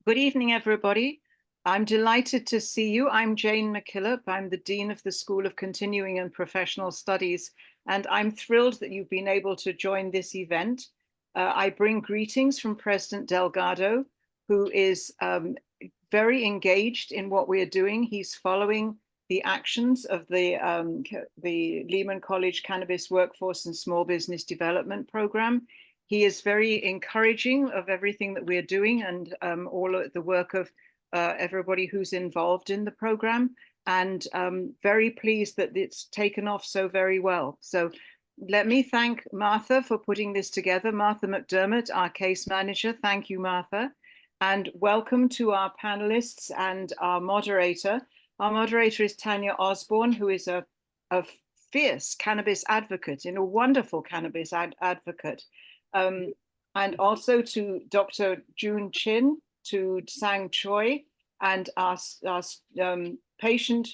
Good evening, everybody. I'm delighted to see you. I'm Jane MacKillop. I'm the Dean of the School of Continuing and Professional Studies, and I'm thrilled that you've been able to join this event. I bring greetings from President Delgado, who is very engaged in what we are doing. He's following the actions of the Lehman College Cannabis Workforce and Small Business Development Program. He is very encouraging of everything that we're doing and all of the work of everybody who's involved in the program, and very pleased that it's taken off so very well. So let me thank Martha for putting this together. Martha McDermott, our case manager. Thank you, Martha. And welcome to our panelists and our moderator. Our moderator is Tanya Osborne, who is a fierce cannabis advocate, a wonderful cannabis advocate. And also to Dr. June Chin, to Sang Choi, and our patient,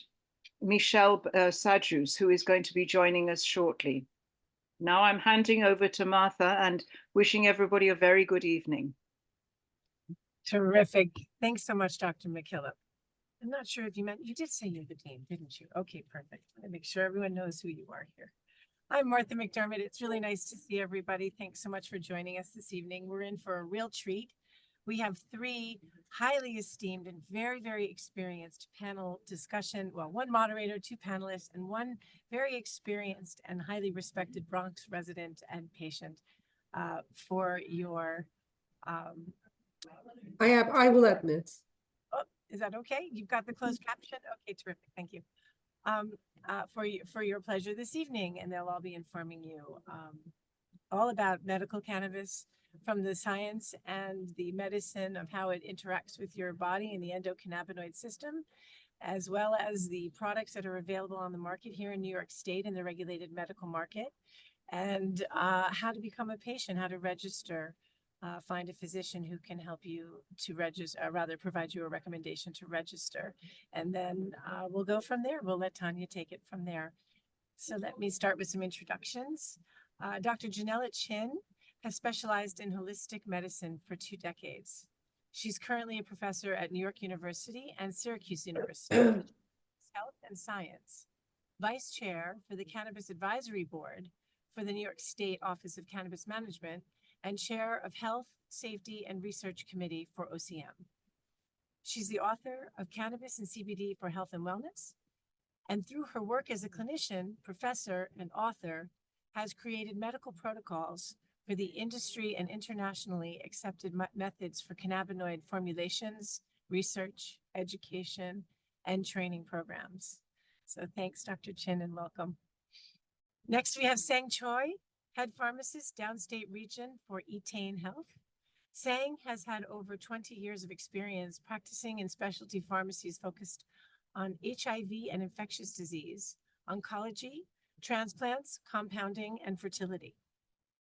Michelle Sajous, who is going to be joining us shortly. Now I'm handing over to Martha and wishing everybody a very good evening. Terrific. Thanks so much, Dr. MacKillop. I'm not sure if you did say you're the dean, didn't you? Okay, perfect. I make sure everyone knows who you are here. I'm Martha McDermott. It's really nice to see everybody. Thanks so much for joining us this evening. We're in for a real treat. We have three highly esteemed and very, very experienced panel discussion. Well, one moderator, two panelists, and one very experienced and highly respected Bronx resident and patient for your... I will admit. Oh, is that okay? You've got the closed caption? Okay, terrific. Thank you. For your pleasure this evening, and they'll all be informing you all about medical cannabis, from the science and the medicine of how it interacts with your body and the endocannabinoid system, as well as the products that are available on the market here in New York State in the regulated medical market, and how to become a patient, how to register, find a physician who can help you to register, rather provide you a recommendation to register. And then we'll go from there. We'll let Tanya take it from there. So let me start with some introductions. Dr. Janella Chin has specialized in holistic medicine for 2 decades. She's currently a professor at New York University and Syracuse University, Health and Science, vice chair for the Cannabis Advisory Board for the New York State Office of Cannabis Management, and chair of Health, Safety, and Research Committee for OCM. She's the author of Cannabis and CBD for Health and Wellness, and through her work as a clinician, professor, and author, has created medical protocols for the industry and internationally accepted methods for cannabinoid formulations, research, education, and training programs. So thanks, Dr. Chin, and welcome. Next, we have Sang Choi, head pharmacist, Downstate region for Etain Health. Sang has had over 20 years of experience practicing in specialty pharmacies focused on HIV and infectious disease, oncology, transplants, compounding, and fertility.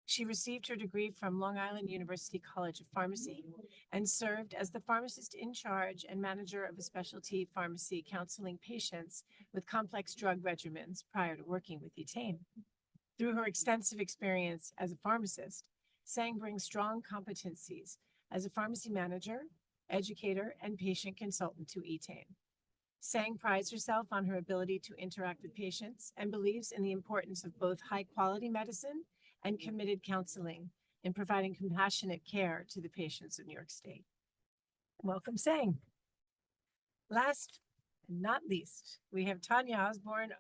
She received her degree from Long Island University College of Pharmacy and served as the pharmacist in charge and manager of a specialty pharmacy counseling patients with complex drug regimens prior to working with Etain. Through her extensive experience as a pharmacist, Sang brings strong competencies as a pharmacy manager, educator, and patient consultant to Etain. Sang prides herself on her ability to interact with patients and believes in the importance of both high-quality medicine and committed counseling in providing compassionate care to the patients of New York State. Welcome, Sang. Last and not least, we have Tanya Osborne,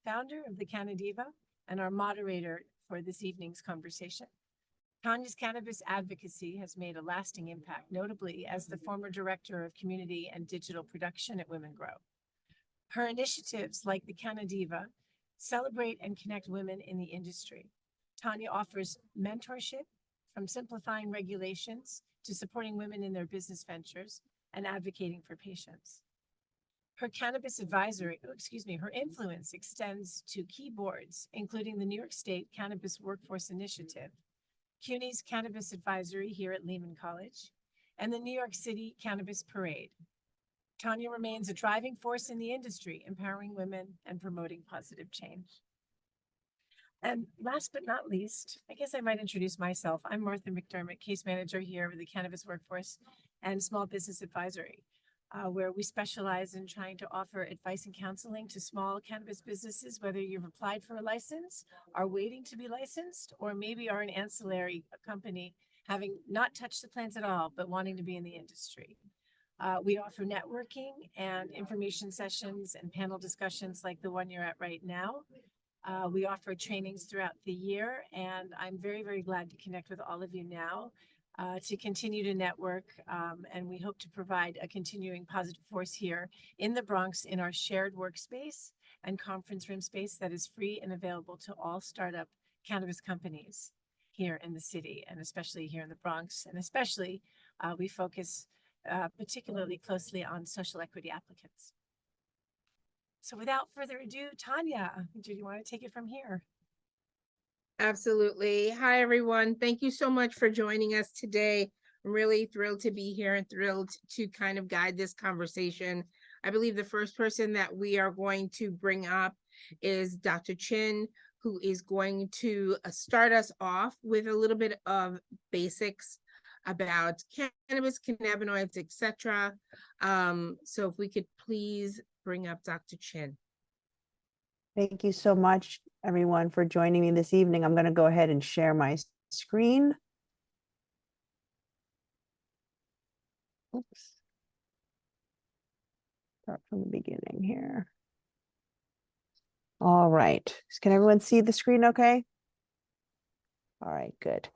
founder of the Cannadiva, and our moderator for this evening's conversation. Tanya's cannabis advocacy has made a lasting impact, notably as the former director of community and digital production at Women Grow. Her initiatives, like the Cannadiva, celebrate and connect women in the industry. Tanya offers mentorship, from simplifying regulations to supporting women in their business ventures and advocating for patients. Her her influence extends to key boards, including the New York State Cannabis Workforce Initiative, CUNY's Cannabis Advisory here at Lehman College, and the New York City Cannabis Parade. Tanya remains a driving force in the industry, empowering women and promoting positive change. And last but not least, I guess I might introduce myself. I'm Martha McDermott, case manager here with the Cannabis Workforce and Small Business Advisory, where we specialize in trying to offer advice and counseling to small cannabis businesses, whether you've applied for a license, are waiting to be licensed, or maybe are an ancillary company having not touched the plants at all, but wanting to be in the industry. We offer networking and information sessions and panel discussions like the one you're at right now. We offer trainings throughout the year, and I'm very, very glad to connect with all of you now to continue to network. And we hope to provide a continuing positive force here in the Bronx in our shared workspace and conference room space that is free and available to all startup cannabis companies here in the city, and especially here in the Bronx. And especially we focus particularly closely on social equity applicants. So without further ado, Tanya, do you want to take it from here? Absolutely. Hi, everyone. Thank you so much for joining us today. I'm really thrilled to be here and thrilled to kind of guide this conversation. I believe the first person that we are going to bring up is Dr. Chin, who is going to start us off with a little bit of basics about cannabis, cannabinoids, etc. So if we could please bring up Dr. Chin. Thank you so much, everyone, for joining me this evening. I'm going to go ahead and share my screen. Oops. Start from the beginning here. All right. Can everyone see the screen okay? All right, good.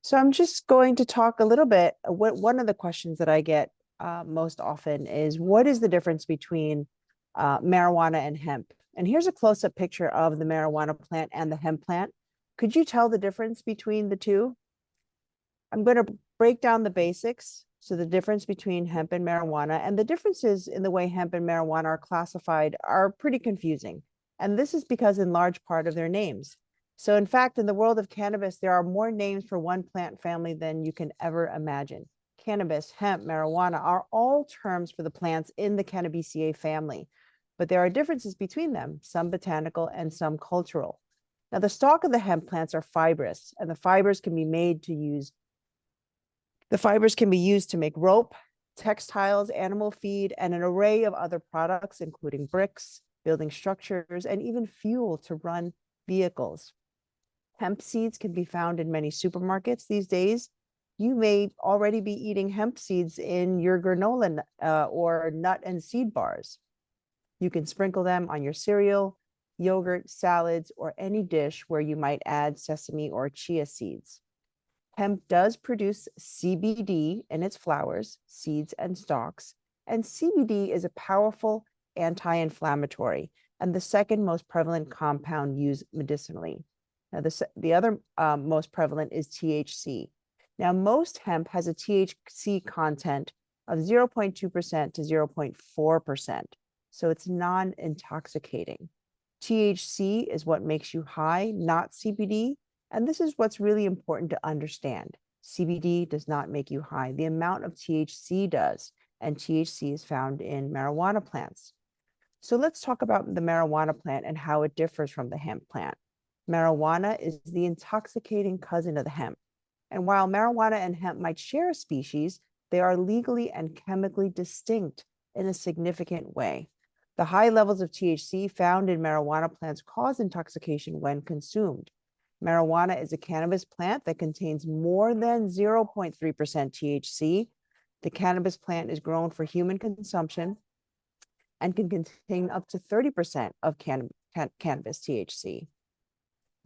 So I'm just going to talk a little bit. One of the questions that I get most often is, what is the difference between marijuana and hemp? And here's a close-up picture of the marijuana plant and the hemp plant. Could you tell the difference between the two? I'm going to break down the basics. So the difference between hemp and marijuana, and the differences in the way hemp and marijuana are classified are pretty confusing. And this is because in large part of their names. So in fact, in the world of cannabis, there are more names for one plant family than you can ever imagine. Cannabis, hemp, marijuana are all terms for the plants in the Cannabiceae family, but there are differences between them, some botanical and some cultural. Now, the stalk of the hemp plants are fibrous, and the fibers can be used to make rope, textiles, animal feed, and an array of other products, including bricks, building structures, and even fuel to run vehicles. Hemp seeds can be found in many supermarkets these days. You may already be eating hemp seeds in your granola or nut and seed bars. You can sprinkle them on your cereal, yogurt, salads, or any dish where you might add sesame or chia seeds. Hemp does produce CBD in its flowers, seeds, and stalks, and CBD is a powerful anti-inflammatory and the second most prevalent compound used medicinally. Now, the other most prevalent is THC. Now, most hemp has a THC content of 0.2% to 0.4%, so it's non-intoxicating. THC is what makes you high, not CBD, and this is what's really important to understand. CBD does not make you high. The amount of THC does, and THC is found in marijuana plants. So let's talk about the marijuana plant and how it differs from the hemp plant. Marijuana is the intoxicating cousin of the hemp. And while marijuana and hemp might share a species, they are legally and chemically distinct in a significant way. The high levels of THC found in marijuana plants cause intoxication when consumed. Marijuana is a cannabis plant that contains more than 0.3% THC. The cannabis plant is grown for human consumption and can contain up to 30% of cannabis THC.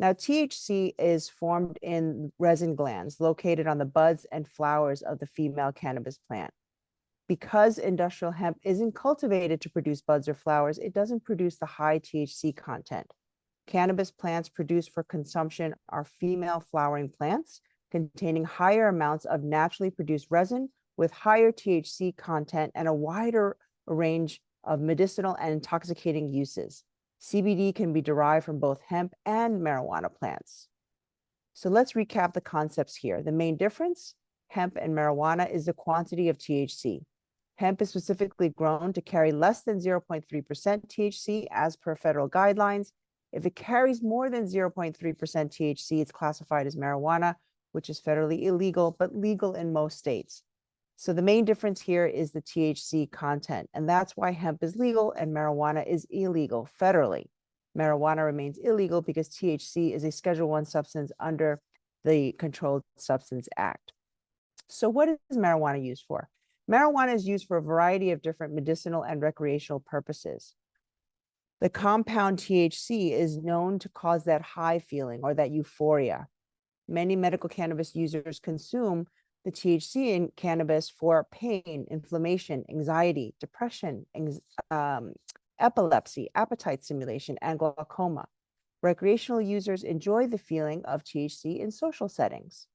Now, THC is formed in resin glands located on the buds and flowers of the female cannabis plant. Because industrial hemp isn't cultivated to produce buds or flowers, it doesn't produce the high THC content. Cannabis plants produced for consumption are female flowering plants containing higher amounts of naturally produced resin with higher THC content and a wider range of medicinal and intoxicating uses. CBD can be derived from both hemp and marijuana plants. So let's recap the concepts here. The main difference, hemp and marijuana, is the quantity of THC. Hemp is specifically grown to carry less than 0.3% THC as per federal guidelines. If it carries more than 0.3% THC, it's classified as marijuana, which is federally illegal, but legal in most states. So the main difference here is the THC content, and that's why hemp is legal and marijuana is illegal federally. Marijuana remains illegal because THC is a Schedule I substance under the Controlled Substance Act. So what is marijuana used for? Marijuana is used for a variety of different medicinal and recreational purposes. The compound THC is known to cause that high feeling or that euphoria. Many medical cannabis users consume the THC in cannabis for pain, inflammation, anxiety, depression, epilepsy, appetite stimulation, and glaucoma. Recreational users enjoy the feeling of THC in social settings.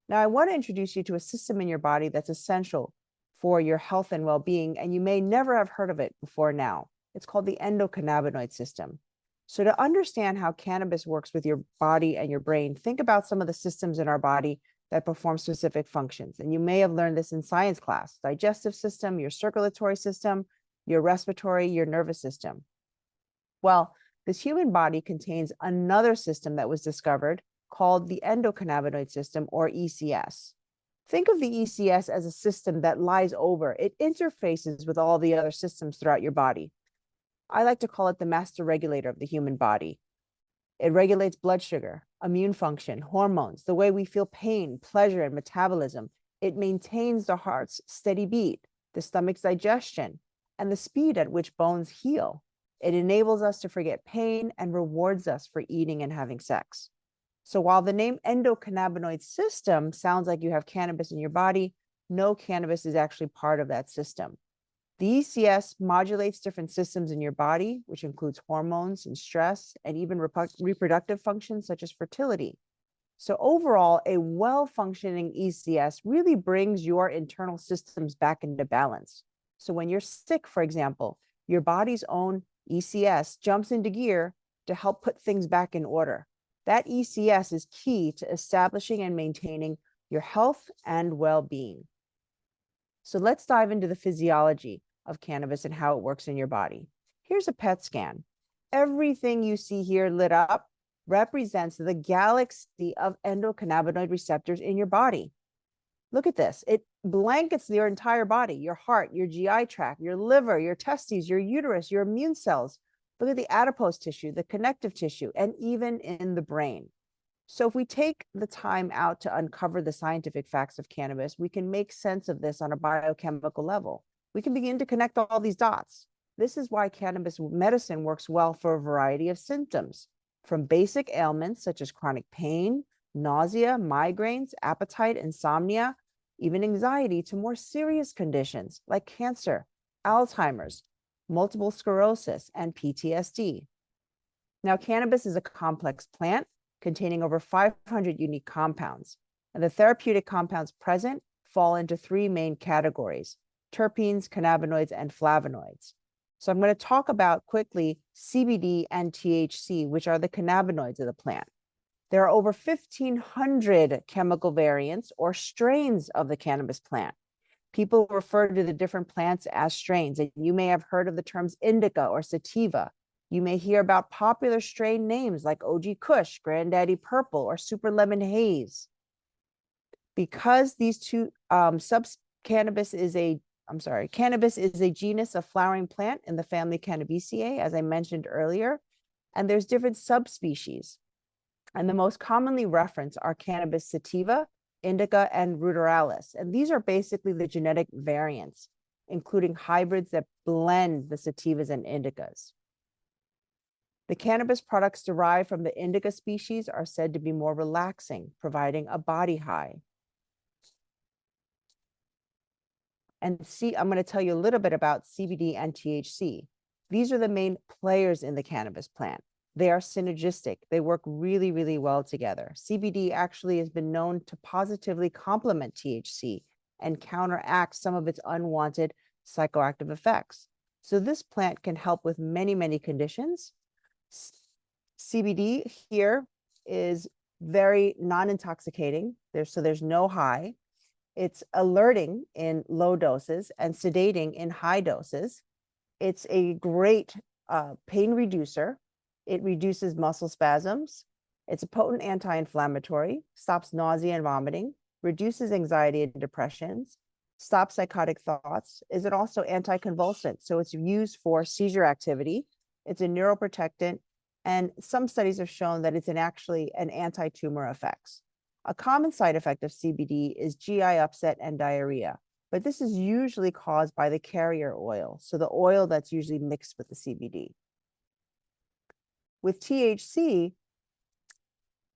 Now, I want to introduce you to a system in your body that's essential for your health and well-being, and you may never have heard of it before now. It's called the endocannabinoid system. So to understand how cannabis works with your body and your brain, think about some of the systems in our body that perform specific functions. And you may have learned this in science class: digestive system, your circulatory system, your respiratory, your nervous system. Well, this human body contains another system that was discovered called the endocannabinoid system, or ECS. Think of the ECS as a system that lies over. It interfaces with all the other systems throughout your body. I like to call it the master regulator of the human body. It regulates blood sugar, immune function, hormones, the way we feel pain, pleasure, and metabolism. It maintains the heart's steady beat, the stomach's digestion, and the speed at which bones heal. It enables us to forget pain and rewards us for eating and having sex. So while the name endocannabinoid system sounds like you have cannabis in your body, no cannabis is actually part of that system. The ECS modulates different systems in your body, which includes hormones and stress, and even reproductive functions such as fertility. So overall, a well-functioning ECS really brings your internal systems back into balance. So when you're sick, for example, your body's own ECS jumps into gear to help put things back in order. That ECS is key to establishing and maintaining your health and well-being. So let's dive into the physiology of cannabis and how it works in your body. Here's a PET scan. Everything you see here lit up represents the galaxy of endocannabinoid receptors in your body. Look at this. It blankets your entire body, your heart, your GI tract, your liver, your testes, your uterus, your immune cells. Look at the adipose tissue, the connective tissue, and even in the brain. So if we take the time out to uncover the scientific facts of cannabis, we can make sense of this on a biochemical level. We can begin to connect all these dots. This is why cannabis medicine works well for a variety of symptoms, from basic ailments such as chronic pain, nausea, migraines, appetite, insomnia, even anxiety, to more serious conditions like cancer, Alzheimer's, multiple sclerosis, and PTSD. Now, cannabis is a complex plant containing over 500 unique compounds, and the therapeutic compounds present fall into three main categories: terpenes, cannabinoids, and flavonoids. So I'm going to talk about quickly CBD and THC, which are the cannabinoids of the plant. There are over 1,500 chemical variants or strains of the cannabis plant. People refer to the different plants as strains, and you may have heard of the terms indica or sativa. You may hear about popular strain names like OG Kush, Granddaddy Purple, or Super Lemon Haze. Because these two cannabis is a genus of flowering plant in the family Cannabiceae, as I mentioned earlier, and there's different subspecies. And the most commonly referenced are cannabis sativa, indica, and ruderalis. And these are basically the genetic variants, including hybrids that blend the sativas and indicas. The cannabis products derived from the indica species are said to be more relaxing, providing a body high. And I'm going to tell you a little bit about CBD and THC. These are the main players in the cannabis plant. They are synergistic. They work really, really well together. CBD actually has been known to positively complement THC and counteract some of its unwanted psychoactive effects. So this plant can help with many, many conditions. CBD here is very non-intoxicating. There's no high. It's alerting in low doses and sedating in high doses. It's a great pain reducer. It reduces muscle spasms. It's a potent anti-inflammatory, stops nausea and vomiting, reduces anxiety and depressions, stop psychotic thoughts. Is it also anticonvulsant? So it's used for seizure activity. It's a neuroprotectant, and some studies have shown that it's actually an anti-tumor effects. A common side effect of CBD is GI upset and diarrhea, but this is usually caused by the carrier oil, so the oil that's usually mixed with the CBD. With THC,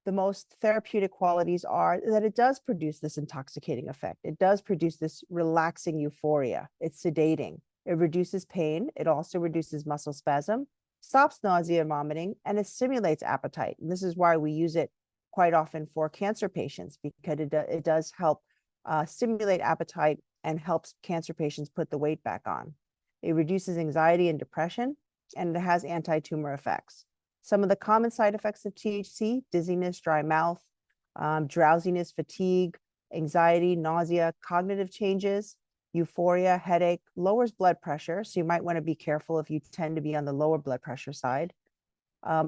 the most therapeutic qualities are that it does produce this intoxicating effect. It does produce this relaxing euphoria. It's sedating. It reduces pain. It also reduces muscle spasm, stops nausea and vomiting, and it stimulates appetite. And this is why we use it quite often for cancer patients, because it does help stimulate appetite and helps cancer patients put the weight back on. It reduces anxiety and depression, and it has anti-tumor effects. Some of the common side effects of THC: dizziness, dry mouth, drowsiness, fatigue, anxiety, nausea, cognitive changes, euphoria, headache, lowers blood pressure. So you might want to be careful if you tend to be on the lower blood pressure side.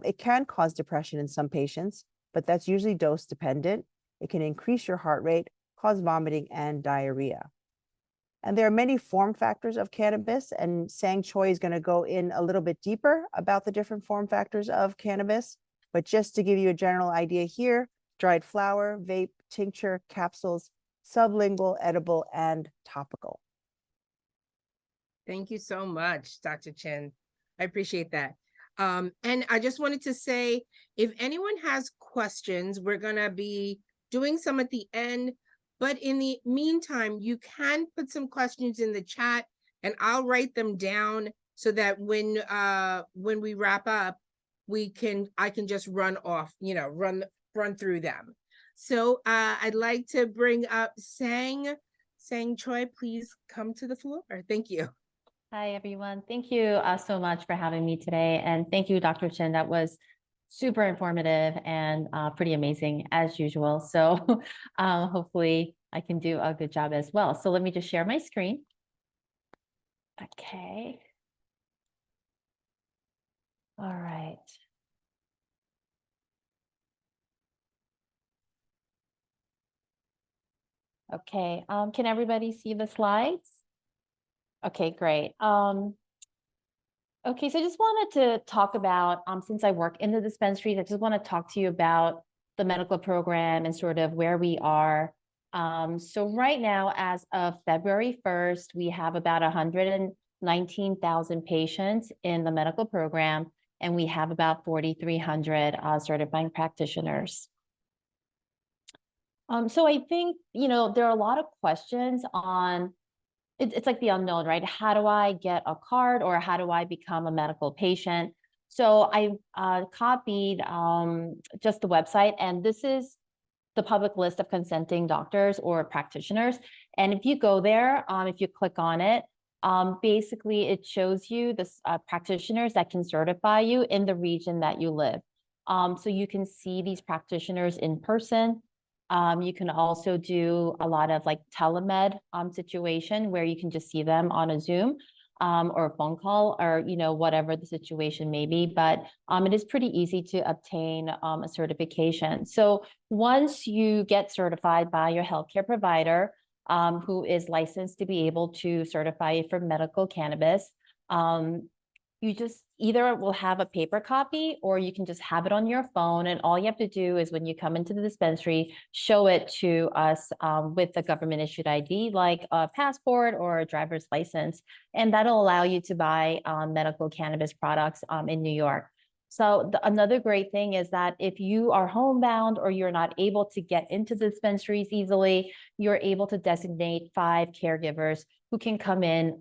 It can cause depression in some patients, but that's usually dose dependent. It can increase your heart rate, cause vomiting and diarrhea. And there are many form factors of cannabis, and Choi is going to go in a little bit deeper about the different form factors of cannabis. But just to give you a general idea here: dried flower, vape, tincture, capsules, sublingual, edible, and topical. Thank you so much, Dr. Chen. I appreciate that. And I just wanted to say, if anyone has questions, we're going to be doing some at the end. But in the meantime, you can put some questions in the chat and I'll write them down so that when we wrap up, I can just run off, run through them. So I'd like to bring up Sang Choi. Please come to the floor. Thank you. Hi, everyone. Thank you so much for having me today. And thank you, Dr. Chen. That was super informative and pretty amazing as usual. So hopefully I can do a good job as well. So let me just share my screen. Okay. All right. Okay. Can everybody see the slides? Okay, great. Okay, so I just wanted to talk about, since I work in the dispensaries, I just want to talk to you about the medical program and sort of where we are. So right now, as of February 1st, we have about 119,000 patients in the medical program, and we have about 4,300 certifying practitioners. So I think, there are a lot of questions on, it's like the unknown, right? How do I get a card, or how do I become a medical patient? So I copied just the website, and this is the public list of consenting doctors or practitioners. And if you go there, if you click on it, basically it shows you the practitioners that can certify you in the region that you live. So you can see these practitioners in person. You can also do a lot of like telemed situation where you can just see them on a Zoom or a phone call, or whatever the situation may be. But it is pretty easy to obtain a certification. So once you get certified by your healthcare provider, who is licensed to be able to certify you for medical cannabis, you just either will have a paper copy, or you can just have it on your phone. And all you have to do is, when you come into the dispensary, show it to us with a government issued ID, like a passport or a driver's license. And that'll allow you to buy medical cannabis products in New York. So another great thing is that if you are homebound or you're not able to get into the dispensaries easily, you're able to designate 5 caregivers who can come in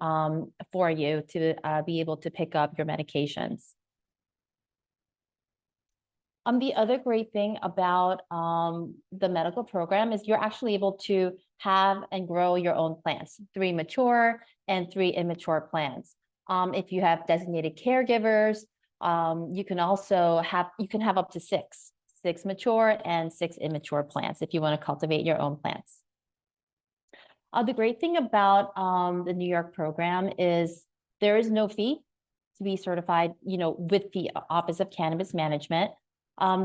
for you to be able to pick up your medications. The other great thing about the medical program is you're actually able to have and grow your own plants, 3 mature and 3 immature plants. If you have designated caregivers, you can also have up to 6 mature and 6 immature plants if you want to cultivate your own plants. The great thing about the New York program is there is no fee to be certified, with the Office of Cannabis Management.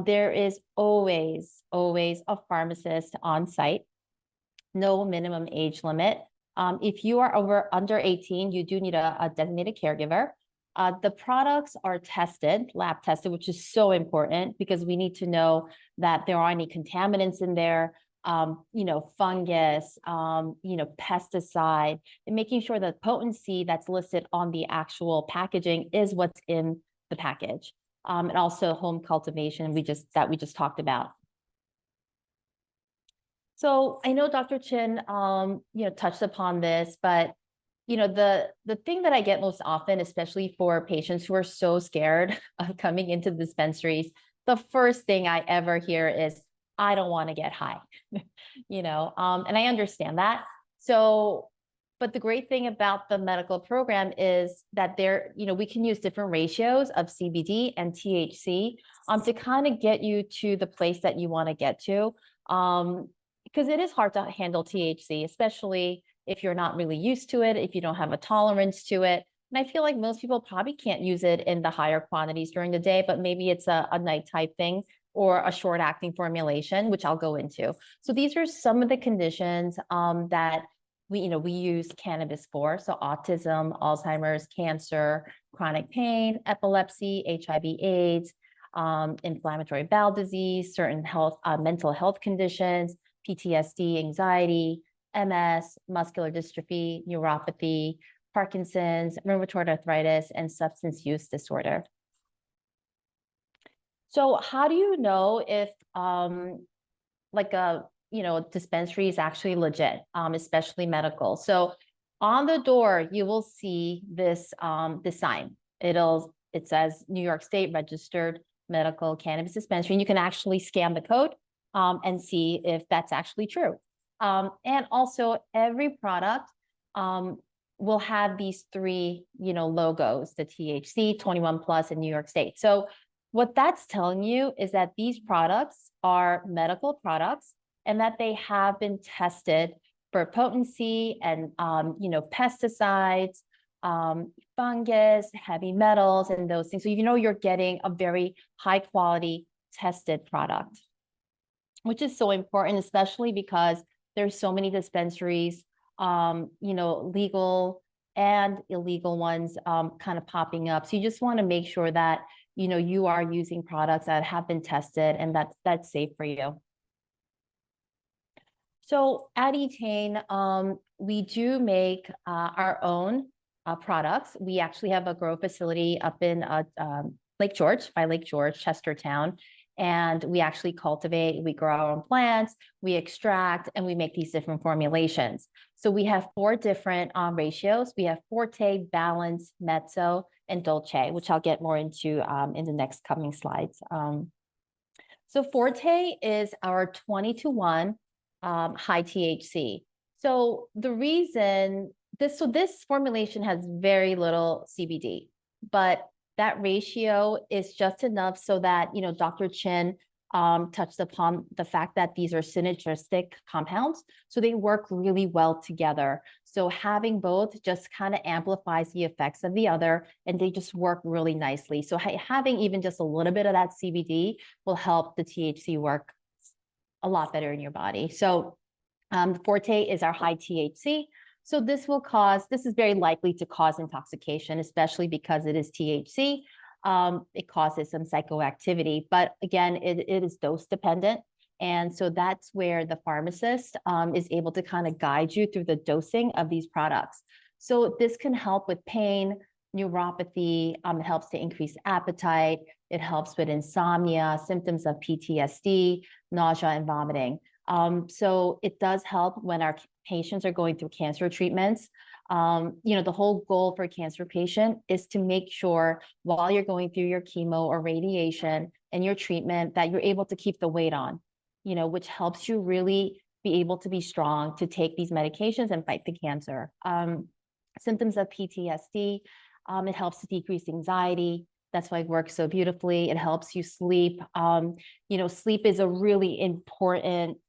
There is always a pharmacist on site, no minimum age limit. If you are under 18, you do need a designated caregiver. The products are tested, lab tested, which is so important because we need to know that there aren't any contaminants in there, fungus, pesticide, and making sure that potency that's listed on the actual packaging is what's in the package. And also home cultivation we just talked about. So I know Dr. Chin, touched upon this, but the thing that I get most often, especially for patients who are so scared of coming into the dispensaries, the first thing I ever hear is, I don't want to get high, and I understand that. So, but the great thing about the medical program is that we can use different ratios of CBD and THC to kind of get you to the place that you want to get to. Because it is hard to handle THC, especially if you're not really used to it, if you don't have a tolerance to it. And I feel like most people probably can't use it in the higher quantities during the day, but maybe it's a night type thing or a short acting formulation, which I'll go into. So these are some of the conditions that we use cannabis for. So autism, Alzheimer's, cancer, chronic pain, epilepsy, HIV/AIDS, inflammatory bowel disease, certain mental health conditions, PTSD, anxiety, MS, muscular dystrophy, neuropathy, Parkinson's, rheumatoid arthritis, and substance use disorder. So how do you know if dispensary is actually legit, especially medical? So on the door, you will see this sign. It says New York State registered medical cannabis dispensary, and you can actually scan the code and see if that's actually true. And also every product will have these three, logos, the THC, 21 plus, and New York State. So what that's telling you is that these products are medical products and that they have been tested for potency and, pesticides, fungus, heavy metals, and those things. So, you're getting a very high quality tested product, which is so important, especially because there's so many dispensaries, legal and illegal ones kind of popping up. So you just want to make sure that, you are using products that have been tested and that's safe for you. So at Etain, we do make our own products. We actually have a grow facility up in Lake George, Chestertown. And we actually cultivate, we grow our own plants, we extract, and we make these different formulations. So we have 4 different ratios. We have Forte, Balance, Mezzo, and Dolce, which I'll get more into in the next coming slides. So Forte is our 20-to-1 high THC. So the reason this formulation has very little CBD, but that ratio is just enough so that, Dr. Chin touched upon the fact that these are synergistic compounds. So they work really well together. So having both just kind of amplifies the effects of the other, and they just work really nicely. So having even just a little bit of that CBD will help the THC work a lot better in your body. So Forte is our high THC. So this is very likely to cause intoxication, especially because it is THC. It causes some psychoactivity, but again, it is dose dependent. And so that's where the pharmacist is able to kind of guide you through the dosing of these products. So this can help with pain, neuropathy, it helps to increase appetite, it helps with insomnia, symptoms of PTSD, nausea, and vomiting. So it does help when our patients are going through cancer treatments. The whole goal for a cancer patient is to make sure while you're going through your chemo or radiation and your treatment that you're able to keep the weight on, which helps you really be able to be strong to take these medications and fight the cancer. Symptoms of PTSD, it helps to decrease anxiety. That's why it works so beautifully. It helps you sleep. Sleep is a really important.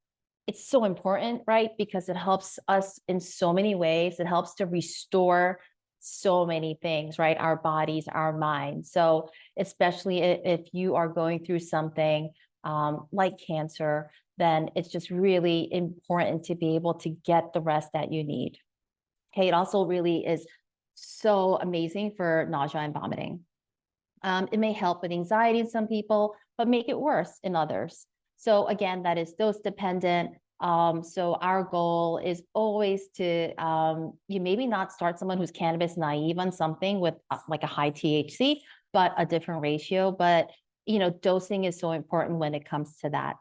It's so important, right? Because it helps us in so many ways. It helps to restore so many things, right? Our bodies, our minds. So especially if you are going through something like cancer, then it's just really important to be able to get the rest that you need. Okay, it also really is so amazing for nausea and vomiting. It may help with anxiety in some people, but make it worse in others. So again, that is dose dependent. So our goal is always to, you maybe not start someone who's cannabis naive on something with like a high THC, but a different ratio. But, you know, dosing is so important when it comes to that.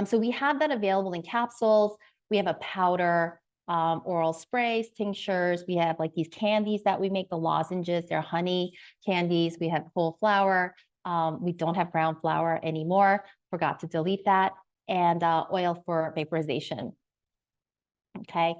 So we have that available in capsules. We have a powder, oral sprays, tinctures. We have like these candies that we make, the lozenges. They're honey candies. We have whole flower. We don't have brown flour anymore. Forgot to delete that. And oil for vaporization. Okay.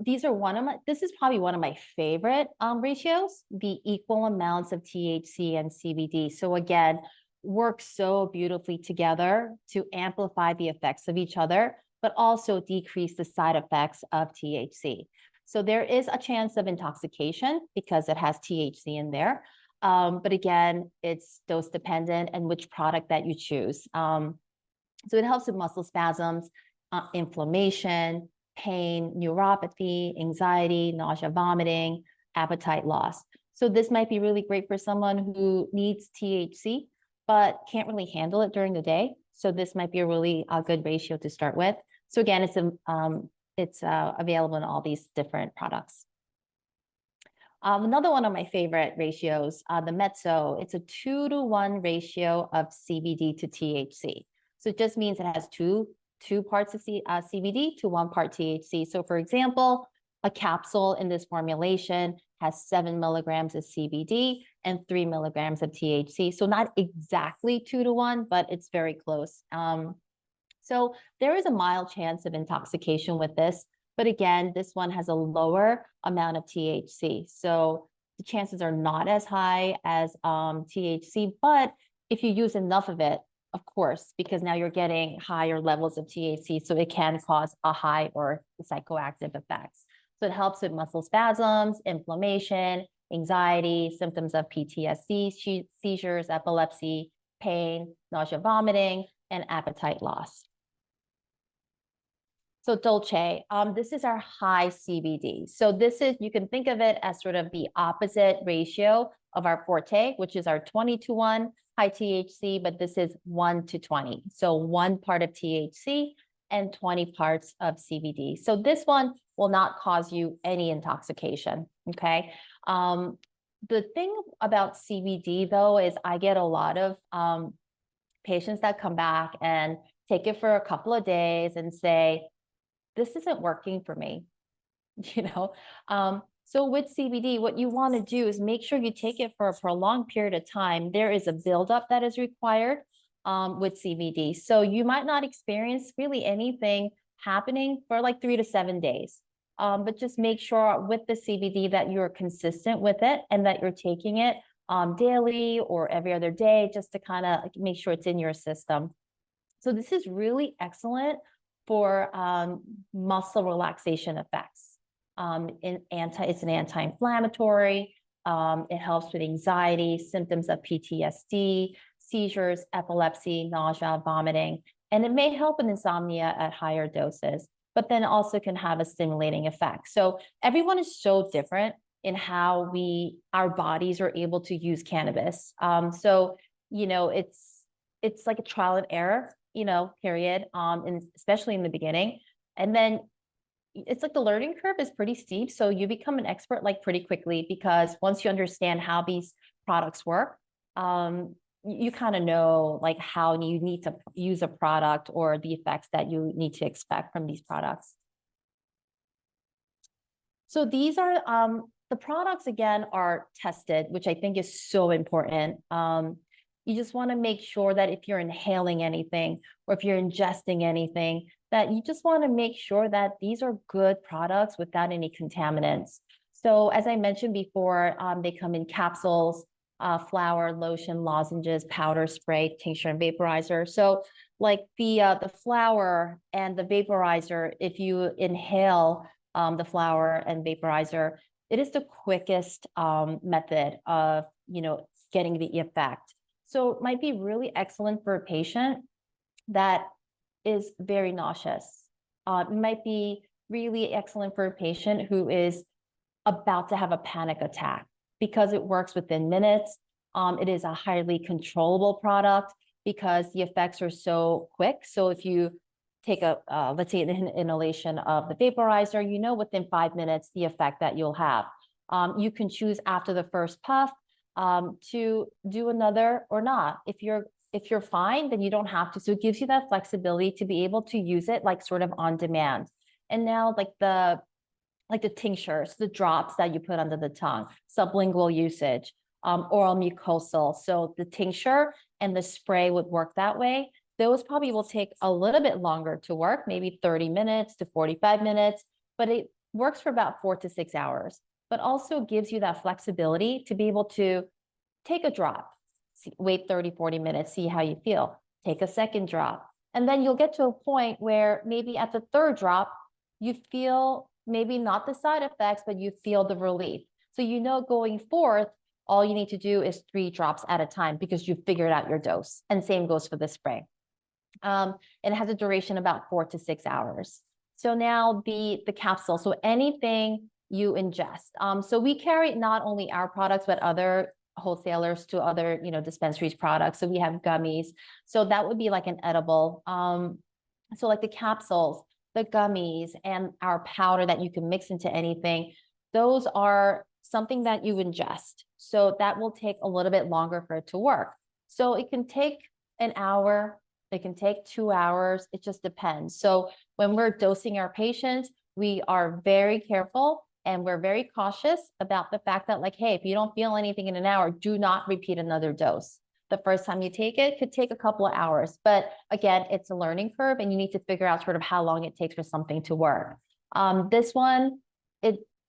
These are this is probably one of my favorite ratios, the equal amounts of THC and CBD. So again, work so beautifully together to amplify the effects of each other, but also decrease the side effects of THC. So there is a chance of intoxication because it has THC in there. But again, it's dose dependent and which product that you choose. So it helps with muscle spasms, inflammation, pain, neuropathy, anxiety, nausea, vomiting, appetite loss. So this might be really great for someone who needs THC, but can't really handle it during the day. So this might be a really good ratio to start with. So again, it's available in all these different products. Another one of my favorite ratios, the Mezzo, it's a 2-to-1 ratio of CBD to THC. So it just means it has two parts of CBD to 1 part THC. So for example, a capsule in this formulation has 7 milligrams of CBD and 3 milligrams of THC. So not exactly 2-to-1, but it's very close. So there is a mild chance of intoxication with this, but again, this one has a lower amount of THC. So the chances are not as high as THC, but if you use enough of it, of course, because now you're getting higher levels of THC, so it can cause a high or psychoactive effects. So it helps with muscle spasms, inflammation, anxiety, symptoms of PTSD, seizures, epilepsy, pain, nausea, vomiting, and appetite loss. So Dolce, this is our high CBD. So this is, you can think of it as sort of the opposite ratio of our Forte, which is our 20-to-1 high THC, but this is 1-to-20. So 1 part of THC and 20 parts of CBD. So this one will not cause you any intoxication, okay? The thing about CBD though, is I get a lot of patients that come back and take it for a couple of days and say, this isn't working for me, you know? So with CBD, what you want to do is make sure you take it for a prolonged period of time. There is a buildup that is required with CBD. So you might not experience really anything happening for like 3 to 7 days. But just make sure with the CBD that you're consistent with it and that you're taking it daily or every other day, just to kind of make sure it's in your system. So this is really excellent for muscle relaxation effects. It's an anti-inflammatory. It helps with anxiety, symptoms of PTSD, seizures, epilepsy, nausea, vomiting, and it may help with insomnia at higher doses, but then also can have a stimulating effect. So everyone is so different in how our bodies are able to use cannabis. So, you know, it's like a trial and error, you know, period, and especially in the beginning. And then it's like the learning curve is pretty steep. So you become an expert like pretty quickly, because once you understand how these products work, you kind of know like how you need to use a product or the effects that you need to expect from these products. So these are, the products again are tested, which I think is so important. You just want to make sure that if you're inhaling anything or if you're ingesting anything, that you just want to make sure that these are good products without any contaminants. So as I mentioned before, they come in capsules, flour, lotion, lozenges, powder, spray, tincture, and vaporizer. So like the flour and the vaporizer, if you inhale the flour and vaporizer, it is the quickest method of, you know, getting the effect. So it might be really excellent for a patient that is very nauseous. It might be really excellent for a patient who is about to have a panic attack because it works within minutes. It is a highly controllable product because the effects are so quick. So if you take a, let's say an inhalation of the vaporizer, you know within 5 minutes the effect that you'll have. You can choose after the first puff to do another or not. If you're fine, then you don't have to. So it gives you that flexibility to be able to use it like sort of on demand. And now like the tinctures, the drops that you put under the tongue, sublingual usage, oral mucosal. So the tincture and the spray would work that way. Those probably will take a little bit longer to work, maybe 30 minutes to 45 minutes, but it works for about 4 to 6 hours, but also gives you that flexibility to be able to take a drop, wait 30, 40 minutes, see how you feel, take a second drop. And then you'll get to a point where maybe at the third drop, you feel maybe not the side effects, but you feel the relief. So you know going forth, all you need to do is 3 drops at a time because you've figured out your dose. And same goes for the spray. And it has a duration about 4 to 6 hours. So now the capsule, so anything you ingest. So we carry not only our products, but other wholesalers to other, dispensaries products. So we have gummies. So that would be like an edible. So like the capsules, the gummies, and our powder that you can mix into anything, those are something that you ingest. So that will take a little bit longer for it to work. So it can take an hour, it can take 2 hours, it just depends. So when we're dosing our patients, we are very careful and we're very cautious about the fact that like, hey, if you don't feel anything in an hour, do not repeat another dose. The first time you take it could take a couple of hours, but again, it's a learning curve and you need to figure out sort of how long it takes for something to work. This one,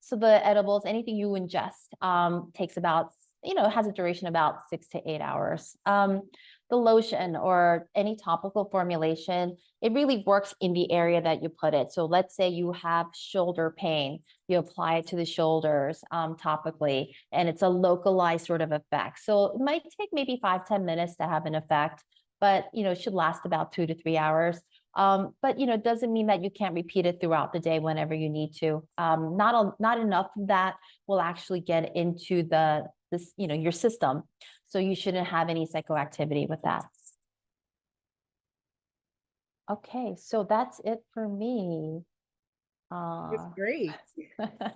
so the edibles, anything you ingest takes about, has a duration about 6 to 8 hours. The lotion or any topical formulation, it really works in the area that you put it. So let's say you have shoulder pain, you apply it to the shoulders topically, and it's a localized sort of effect. So it might take maybe 5-10 minutes to have an effect, but it should last about 2 to 3 hours. But it doesn't mean that you can't repeat it throughout the day whenever you need to. Not enough of that will actually get into your system. So you shouldn't have any psychoactivity with that. Okay, so that's it for me. That's great. Let's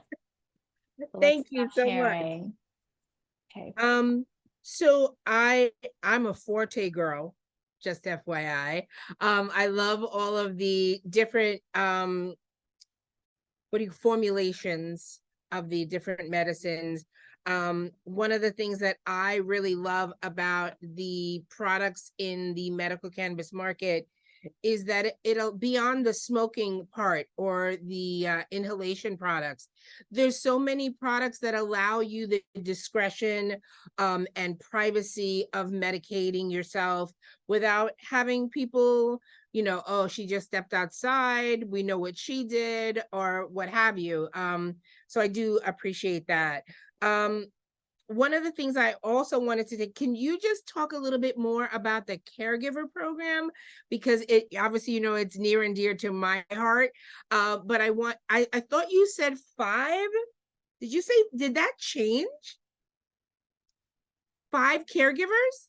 Thank you stop so much. sharing. Okay. So I'm a Forte girl, just FYI. I love all of the different formulations of the different medicines. One of the things that I really love about the products in the medical cannabis market is that it'll beyond the smoking part or the inhalation products. There's so many products that allow you the discretion and privacy of medicating yourself without having people, oh, she just stepped outside, we know what she did, or what have you. So I do appreciate that. One of the things I also wanted to take, can you just talk a little bit more about the caregiver program? Because it obviously, it's near and dear to my heart. But I thought you said 5. Did that change? 5 caregivers?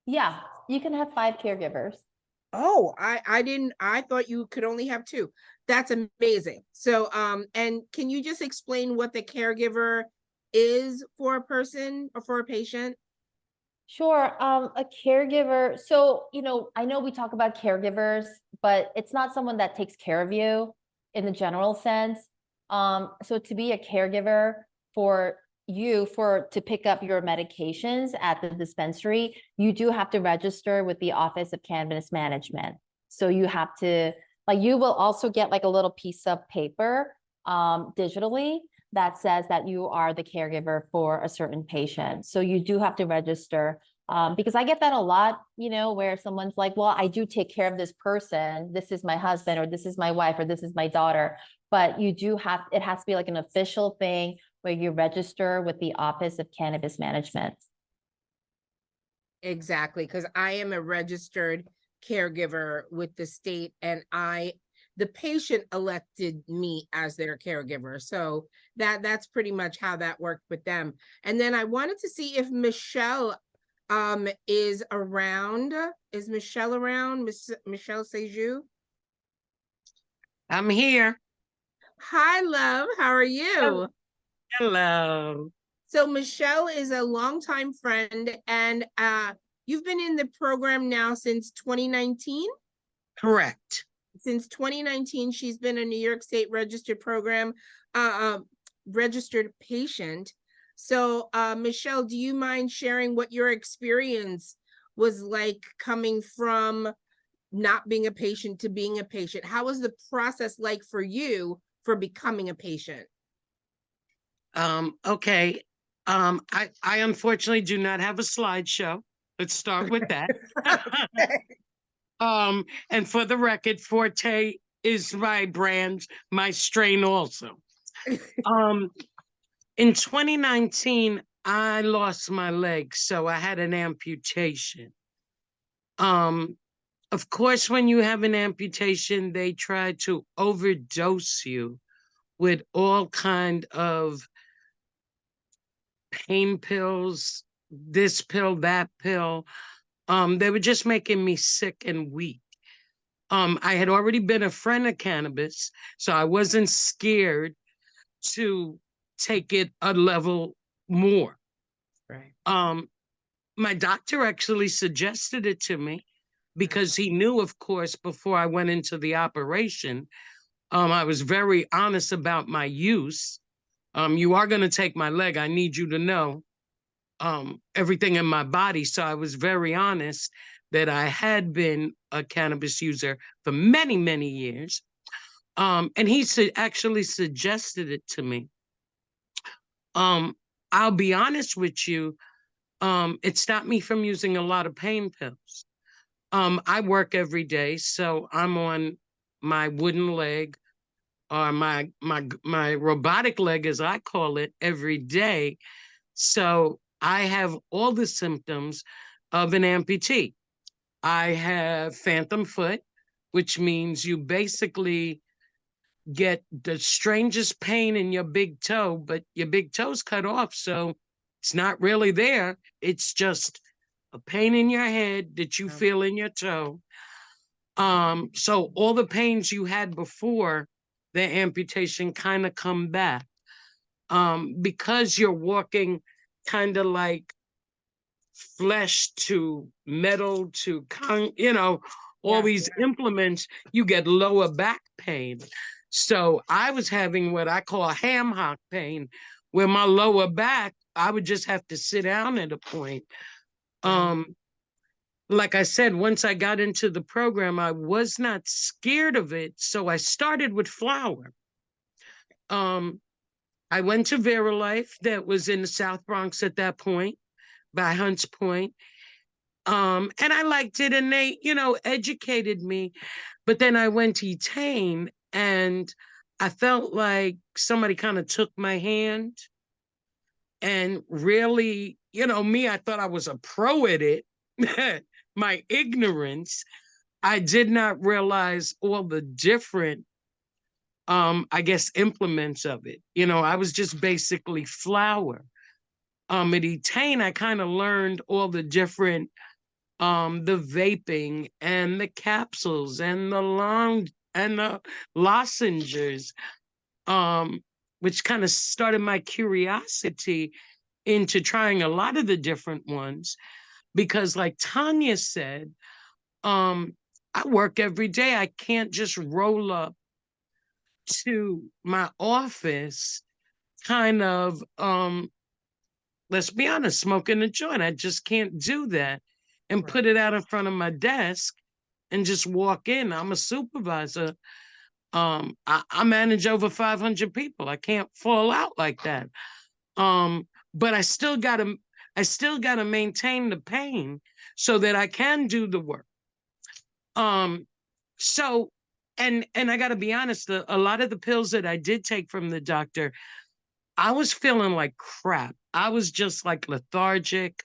Yeah, you can have 5 caregivers. Oh, I thought you could only have 2. That's amazing. So, and can you just explain what the caregiver is for a person or for a patient? Sure. A caregiver. So, I know we talk about caregivers, but it's not someone that takes care of you in the general sense. So to be a caregiver for you to pick up your medications at the dispensary, you do have to register with the Office of Cannabis Management. So you have to, you will also get like a little piece of paper digitally that says that you are the caregiver for a certain patient. So you do have to register because I get that a lot, where someone's like, well, I do take care of this person. This is my husband, or this is my wife, or this is my daughter. But it has to be like an official thing where you register with the Office of Cannabis Management. Exactly, because I am a registered caregiver with the state, and I the patient elected me as their caregiver. So that's pretty much how that worked with them. And then I wanted to see if Michelle is around. Is Michelle around? Michelle Sajous? I'm here. Hi, love. How are you? Hello. So Michelle is a longtime friend, and you've been in the program now since 2019? Correct. Since 2019, she's been a New York State registered program, registered patient. So Michelle, do you mind sharing what your experience was like coming from not being a patient to being a patient? How was the process like for you for becoming a patient? Okay. I unfortunately do not have a slideshow. Let's start with that. And for the record, Forte is my brand, my strain also. In 2019, I lost my leg, so I had an amputation. Of course, when you have an amputation, they try to overdose you with all kind of pain pills, this pill, that pill. They were just making me sick and weak. I had already been a friend of cannabis, so I wasn't scared to take it a level more. Right. My doctor actually suggested it to me because he knew, of course, before I went into the operation, I was very honest about my use. You are going to take my leg. I need you to know everything in my body. So I was very honest that I had been a cannabis user for many, many years. And he actually suggested it to me. I'll be honest with you, it stopped me from using a lot of pain pills. I work every day, so I'm on my wooden leg, or my robotic leg, as I call it, every day. So I have all the symptoms of an amputee. I have phantom foot, which means you basically get the strangest pain in your big toe, but your big toe's cut off, so it's not really there. It's just a pain in your head that you feel in your toe. So all the pains you had before the amputation kind of come back. Because you're walking kind of like flesh to metal to all these implements, you get lower back pain. So I was having what I call ham hock pain, where my lower back, I would just have to sit down at a point. Like I said, once I got into the program, I was not scared of it. So I started with flower. I went to Verilife, that was in the South Bronx at that point, by Hunts Point. And I liked it, and they, educated me. But then I went to Etain, and I felt like somebody kind of took my hand and really, me, I thought I was a pro at it. My ignorance, I did not realize all the different, I guess, implements of it. I was just basically flour. At Etain, I kind of learned all the different, the vaping and the capsules and the lozenges, which kind of started my curiosity into trying a lot of the different ones. Because like Tanya said, I work every day. I can't just roll up to my office kind of, let's be honest, smoking a joint. I just can't do that and put it out in front of my desk and just walk in. I'm a supervisor. I manage over 500 people. I can't fall out like that. But I still gotta maintain the pain so that I can do the work. So, and I gotta be honest, a lot of the pills that I did take from the doctor, I was feeling like crap. I was just like lethargic.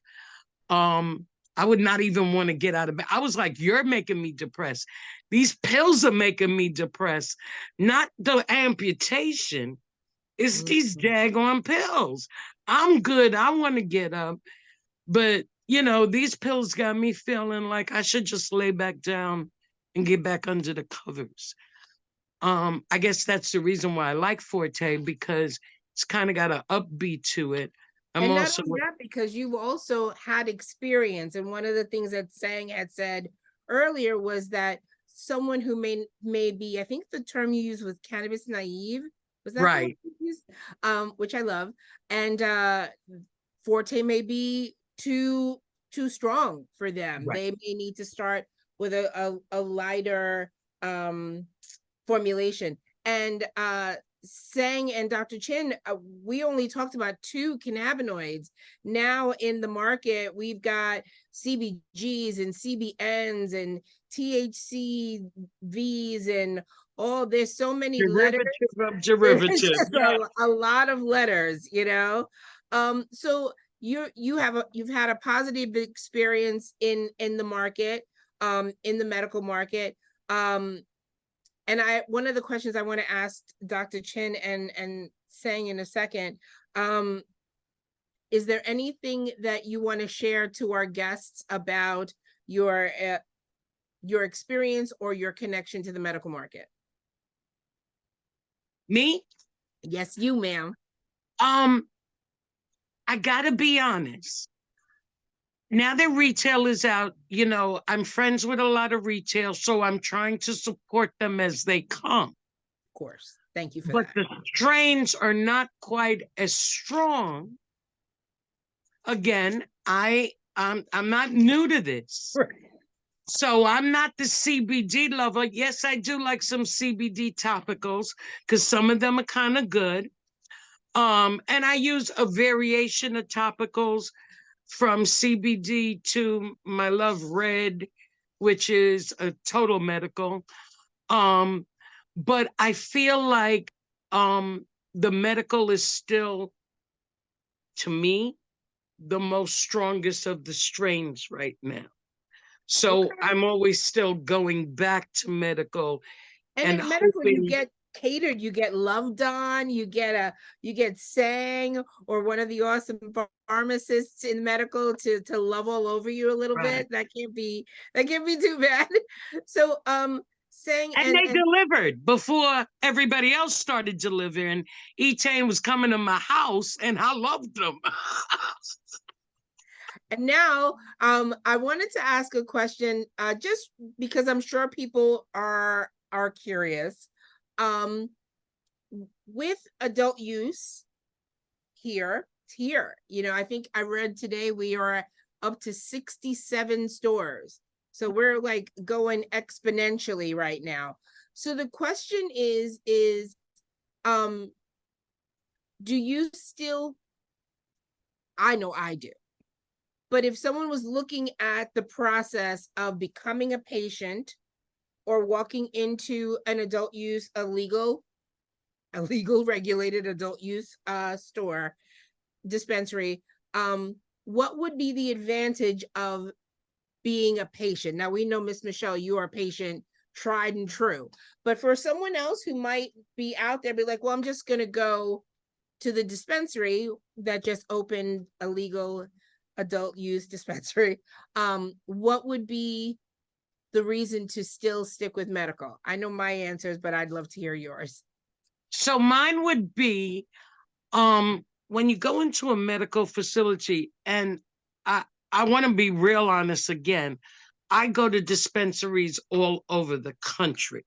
I would not even want to get out of bed. I was like, you're making me depressed. These pills are making me depressed. Not the amputation. It's these daggone pills. I'm good. I want to get up. But, you know, these pills got me feeling like I should just lay back down and get back under the covers. I guess that's the reason why I like Forte, because it's kind of got an upbeat to it. And not only that, because you've also had experience. And one of the things that Sang had said earlier was that someone who may be, I think the term you used was cannabis naive. Was that right? Which I love. And Forte may be too strong for them. Right. They may need to start with a lighter formulation. And Sang and Dr. Chin, we only talked about 2 cannabinoids. Now in the market, we've got CBGs and CBNs and THCVs and all. There's so many letters. Derivative. A lot of letters, you know. So you've had a positive experience in the market, in the medical market. And one of the questions I want to ask Dr. Chin and Sang in a second, is there anything that you want to share to our guests about your experience or your connection to the medical market? Me? Yes, you, ma'am. I gotta be honest. Now that retail is out, you know, I'm friends with a lot of retail, so I'm trying to support them as they come. Of course. Thank you for that. But the strains are not quite as strong. Again, I'm not new to this. Right. So I'm not the CBD lover. Yes, I do like some CBD topicals because some of them are kind of good. And I use a variation of topicals from CBD to my love Red, which is a total medical. But I feel like the medical is still, to me, the most strongest of the strains right now. So okay. I'm always still going back to medical. And in medical, you get catered, you get loved on, you get Sang or one of the awesome pharmacists in medical to love all over you a little bit. That can't be too bad. So Sang and they delivered before everybody else started delivering. Etain was coming to my house and I loved them. And now I wanted to ask a question, just because I'm sure people are curious. With adult use here, you know, I think I read today we are up to 67 stores. So we're like going exponentially right now. So the question is, do you still, I know I do, but if someone was looking at the process of becoming a patient or walking into an adult use, a legal regulated adult use store, dispensary, what would be the advantage of being a patient? Now we know, Miss Michelle, you are a patient, tried and true. But for someone else who might be out there, be like, well, I'm just gonna go to the dispensary that just opened a legal adult use dispensary, what would be the reason to still stick with medical? I know my answers, but I'd love to hear yours. So mine would be, when you go into a medical facility, and I want to be real honest again, I go to dispensaries all over the country.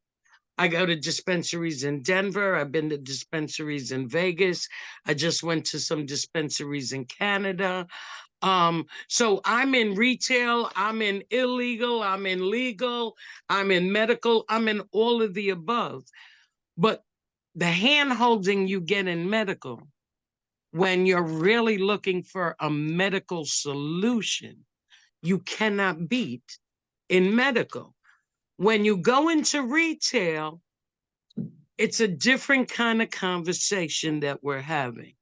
I go to dispensaries in Denver. I've been to dispensaries in Vegas. I just went to some dispensaries in Canada. So I'm in retail, I'm in illegal, I'm in legal, I'm in medical, I'm in all of the above. But the hand-holding you get in medical, when you're really looking for a medical solution, you cannot beat in medical. When you go into retail, it's a different kind of conversation that we're having.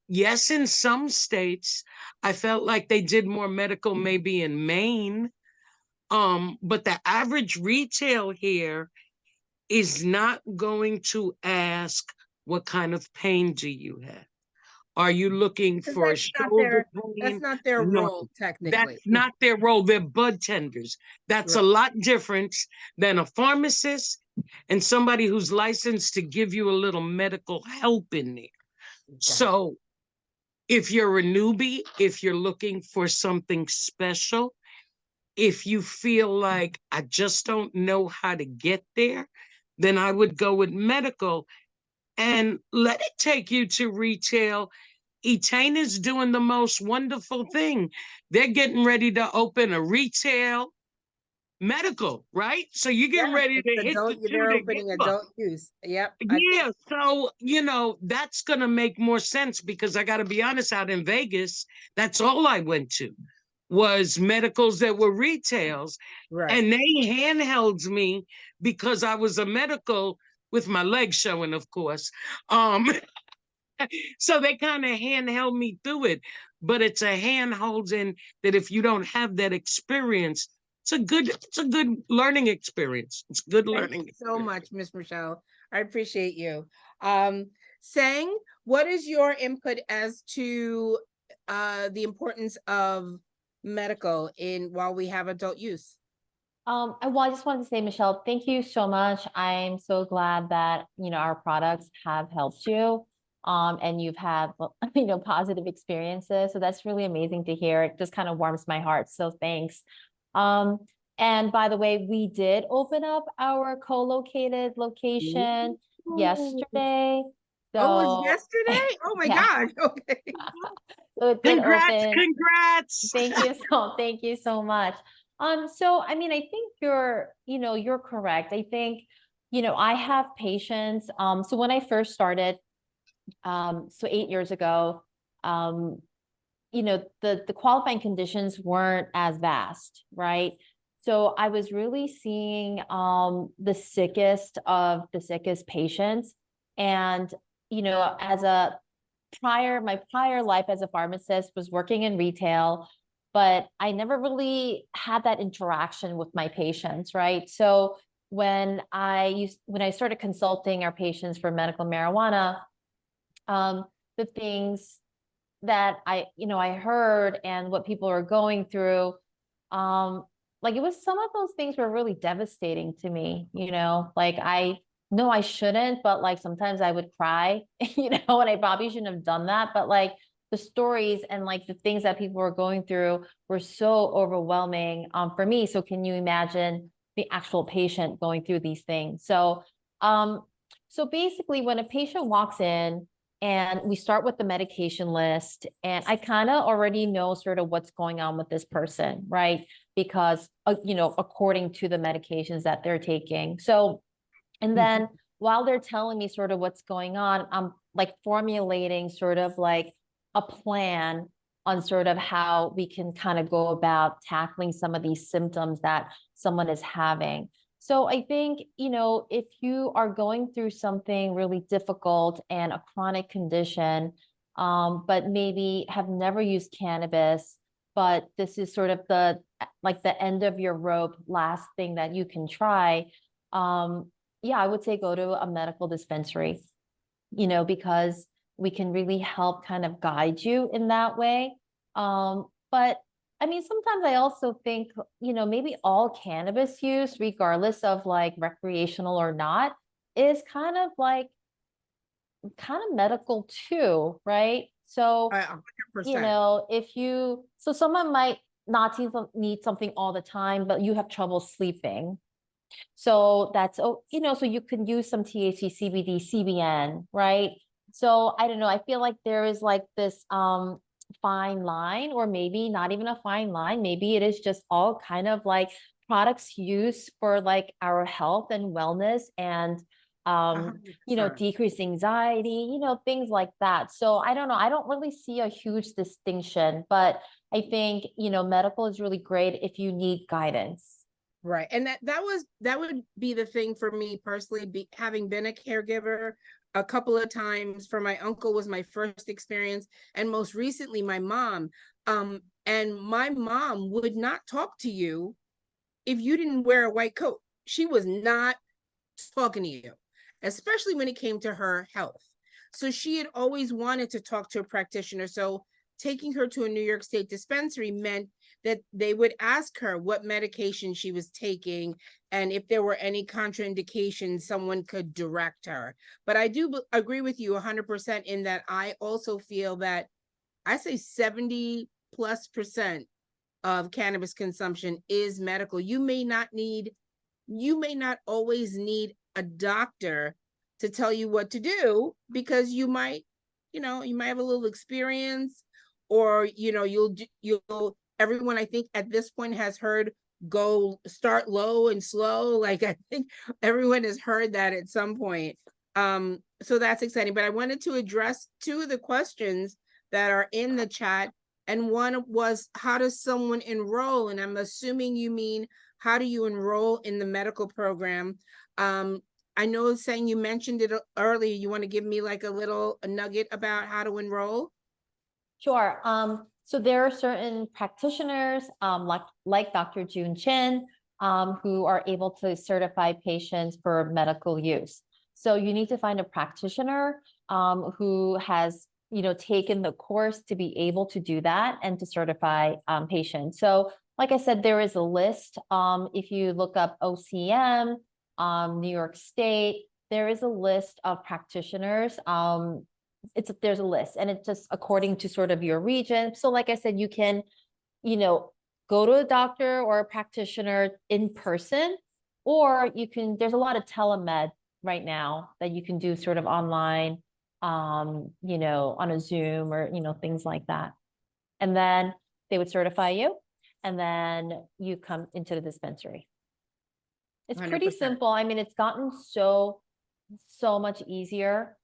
Yes, in some states, I felt like they did more medical maybe in Maine. But the average retail here is not going to ask, what kind of pain do you have? Are you looking 'Cause for shoulder that's pain? not their No, role technically. that's not their role. They're bud tenders. That's a Right. lot different than a pharmacist and somebody who's licensed to give you a little medical help in there. So if you're a newbie, if you're looking for something special, if you feel like I just don't know how to get there, then I would go with medical and let it take you to retail. Etain is doing the most wonderful thing. They're getting ready to open a retail medical, right? So you're getting Yeah, ready it's to hit the adult, two they're together. opening adult use. Yep. I think Yeah, so that's gonna make more sense because I gotta be honest, out in Vegas, that's all I went to was medicals that were retails. right. And they handhelds me because I was a medical with my legs showing, of course. So they kind of handheld me through it. But it's a hand holding that if you don't have that experience, it's a good learning experience. It's a good Thank learning you so experience. much, Miss Michelle. I appreciate you. Sang, what is your input as to the importance of medical while we have adult use? Well, I just wanted to say, Michelle, thank you so much. I'm so glad that, our products have helped you. And you've had, positive experiences. So that's really amazing to hear. It just kind of warms my heart. So thanks. And by the way, we did open up our co-located location yesterday. Oh, it was So yesterday? Oh my yeah. gosh. Okay. So it did Congrats, open. congrats. Thank you so much. So I mean, I think you're correct. I think, I have patients. So when I first started, so 8 years ago, the qualifying conditions weren't as vast, right? So I was really seeing the sickest of the sickest patients. And, as my prior life as a pharmacist was working in retail, but I never really had that interaction with my patients, right? So when I started consulting our patients for medical marijuana, the things that I heard and what people are going through, it was some of those things were really devastating to me, like I know I shouldn't, but like sometimes I would cry, and I probably shouldn't have done that. But like the stories and like the things that people were going through were so overwhelming for me. So can you imagine the actual patient going through these things? So basically when a patient walks in, and we start with the medication list, and I kind of already know sort of what's going on with this person, right? Because, according to the medications that they're taking. So, and then while they're telling me sort of what's going on, I'm like formulating sort of like a plan on sort of how we can kind of go about tackling some of these symptoms that someone is having. So I think, if you are going through something really difficult and a chronic condition, but maybe have never used cannabis, but this is sort of the end of your rope, last thing that you can try. I would say go to a medical dispensary, because we can really help kind of guide you in that way. But I mean, sometimes I also think, maybe all cannabis use, regardless of like recreational or not, is kind of medical too, right? So, 100%. so someone might not need something all the time, but you have trouble sleeping. So that's, so you can use some THC, CBD, CBN, right? So I don't know. I feel like there is like this fine line, or maybe not even a fine line. Maybe it is just all kind of like products used for like our health and wellness and, 100%. decrease anxiety, things like that. So I don't know. I don't really see a huge distinction, but I think, medical is really great if you need guidance. Right. And that would be the thing for me personally, having been a caregiver a couple of times. For my uncle was my first experience, and most recently my mom. And my mom would not talk to you if you didn't wear a white coat. She was not talking to you, especially when it came to her health. So she had always wanted to talk to a practitioner. So taking her to a New York State dispensary meant that they would ask her what medication she was taking, and if there were any contraindications, someone could direct her. But I do agree with you 100% in that I also feel that I say 70+% of cannabis consumption is medical. You may not always need a doctor to tell you what to do, because you might have a little experience, or you'll everyone, I think at this point, has heard go start low and slow. Like, I think everyone has heard that at some point. So that's exciting. But I wanted to address two of the questions that are in the chat. And one was, how does someone enroll? And I'm assuming you mean, how do you enroll in the medical program? I know saying you mentioned it earlier. You want to give me like a nugget about how to enroll? Sure. So there are certain practitioners, like Dr. June Chin, who are able to certify patients for medical use. So you need to find a practitioner who has, taken the course to be able to do that and to certify patients. So like I said, there is a list. If you look up OCM, New York State, there is a list of practitioners. There's a list, and it's just according to sort of your region. So like I said, you can, go to a doctor or a practitioner in person, or there's a lot of telemed right now that you can do sort of online, on a Zoom or, things like that. And then they would certify you, and then you come into the dispensary. It's pretty 100%. simple. I mean, it's gotten so much easier.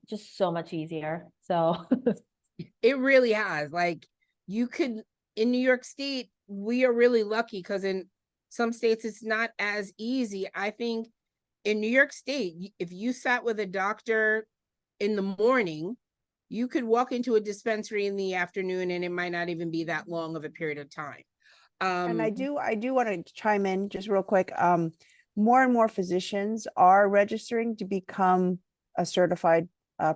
Just so much easier. So it really has. Like, you could, in New York State, we are really lucky, because in some states it's not as easy. I think in New York State, if you sat with a doctor in the morning, you could walk into a dispensary in the afternoon, and it might not even be that long of a period of time. And I do want to chime in just real quick. More and more physicians are registering to become a certified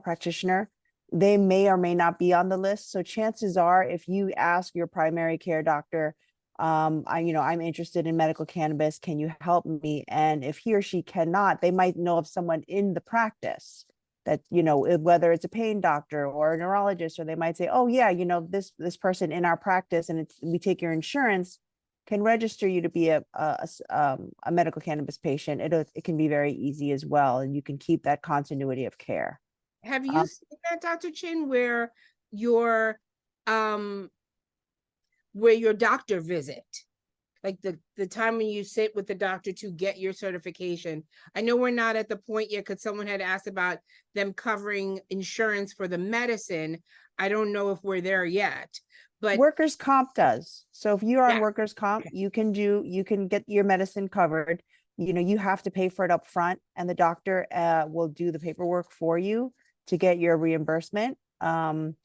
practitioner. They may or may not be on the list. So chances are, if you ask your primary care doctor, I'm interested in medical cannabis, can you help me? And if he or she cannot, they might know of someone in the practice that, whether it's a pain doctor or a neurologist, or they might say, oh yeah, this person in our practice, and we take your insurance, can register you to be a medical cannabis patient. It can be very easy as well, and you can keep that continuity of care. Have you seen that, Dr. Chin, where your doctor visit, like the time when you sit with the doctor to get your certification? I know we're not at the point yet, because someone had asked about them covering insurance for the medicine. I don't know if we're there yet. But workers' comp does. So if you're on workers' comp, you can get your medicine covered. You have to pay for it up front, and the doctor will do the paperwork for you to get your reimbursement. And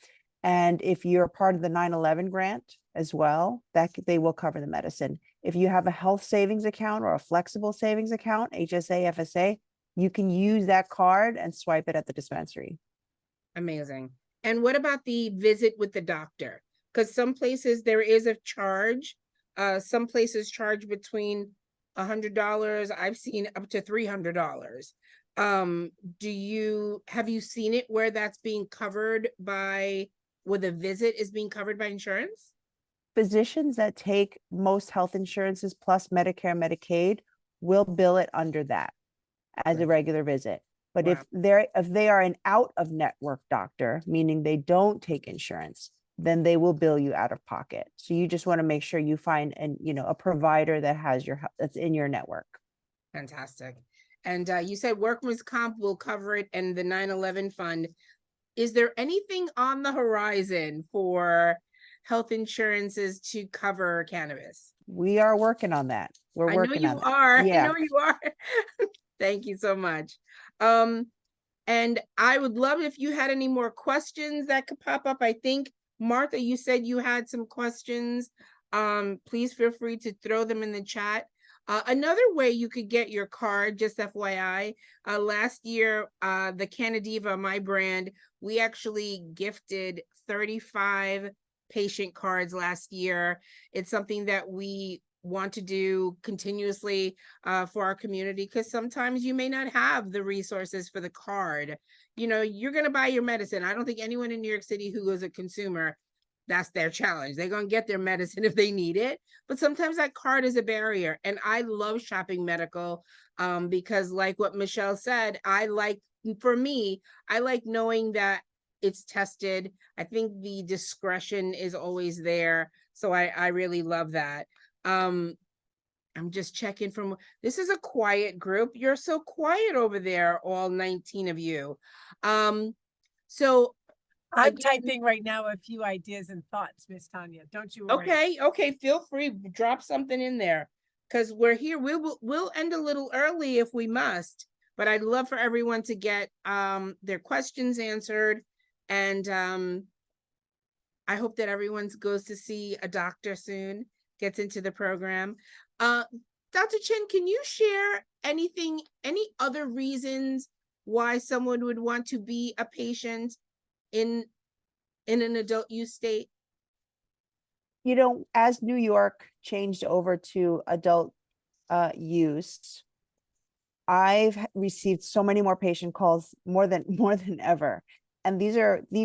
if you're part of the 9/11 grant as well, they will cover the medicine. If you have a health savings account or a flexible savings account, HSA, FSA, you can use that card and swipe it at the dispensary. Amazing. And what about the visit with the doctor? Because some places there is a charge. Some places charge between $100. I've seen up to $300. Have you seen it where that's being covered where the visit is being covered by insurance? Physicians that take most health insurances plus Medicare, Medicaid will bill it under that as a regular visit. But if they are an out of network doctor, meaning they don't take insurance, then they will bill you out of pocket. So you just want to make sure you find a provider that has that's in your network. Fantastic. And you said workman's comp will cover it, and the 9/11 fund. Is there anything on the horizon for health insurances to cover cannabis? We are working on that. We're working on that. I Yeah. know you are. Thank you so much. And I would love if you had any more questions that could pop up. I think, Martha, you said you had some questions. Please feel free to throw them in the chat. Another way you could get your card, just FYI, last year, the Canadiva, my brand, we actually gifted 35 patient cards last year. It's something that we want to do continuously for our community, because sometimes you may not have the resources for the card. You know, you're going to buy your medicine. I don't think anyone in New York City who is a consumer, that's their challenge. They're going to get their medicine if they need it. But sometimes that card is a barrier. And I love shopping medical because, like what Michelle said, for me, I like knowing that it's tested. I think the discretion is always there. So I really love that. I'm just checking this is a quiet group. You're so quiet over there, all 19 of you. So I'm typing right now a few ideas and thoughts, Miss Tanya. Don't you worry. Okay, feel free, drop something in there, because we're here. We'll end a little early if we must, but I'd love for everyone to get their questions answered. And I hope that everyone goes to see a doctor soon, gets into the program. Dr. Chen, can you share any other reasons why someone would want to be a patient in an adult use state? You know, as New York changed over to adult use, I've received so many more patient calls, more than ever. And these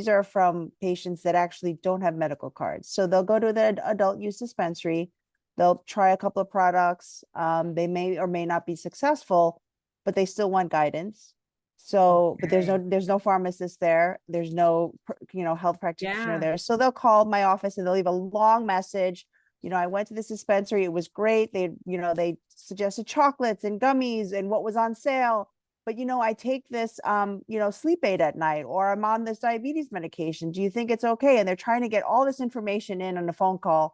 are from patients that actually don't have medical cards. So they'll go to the adult use dispensary, they'll try a couple of products. They may or may not be successful, but they still want guidance. So, but there's no pharmacist there. There's no, health practitioner there. So they'll call my office and they'll leave a long message. I went to this dispensary. It was great. They suggested chocolates and gummies and what was on sale. But, I take this, sleep aid at night, or I'm on this diabetes medication. Do you think it's okay? And they're trying to get all this information in on a phone call.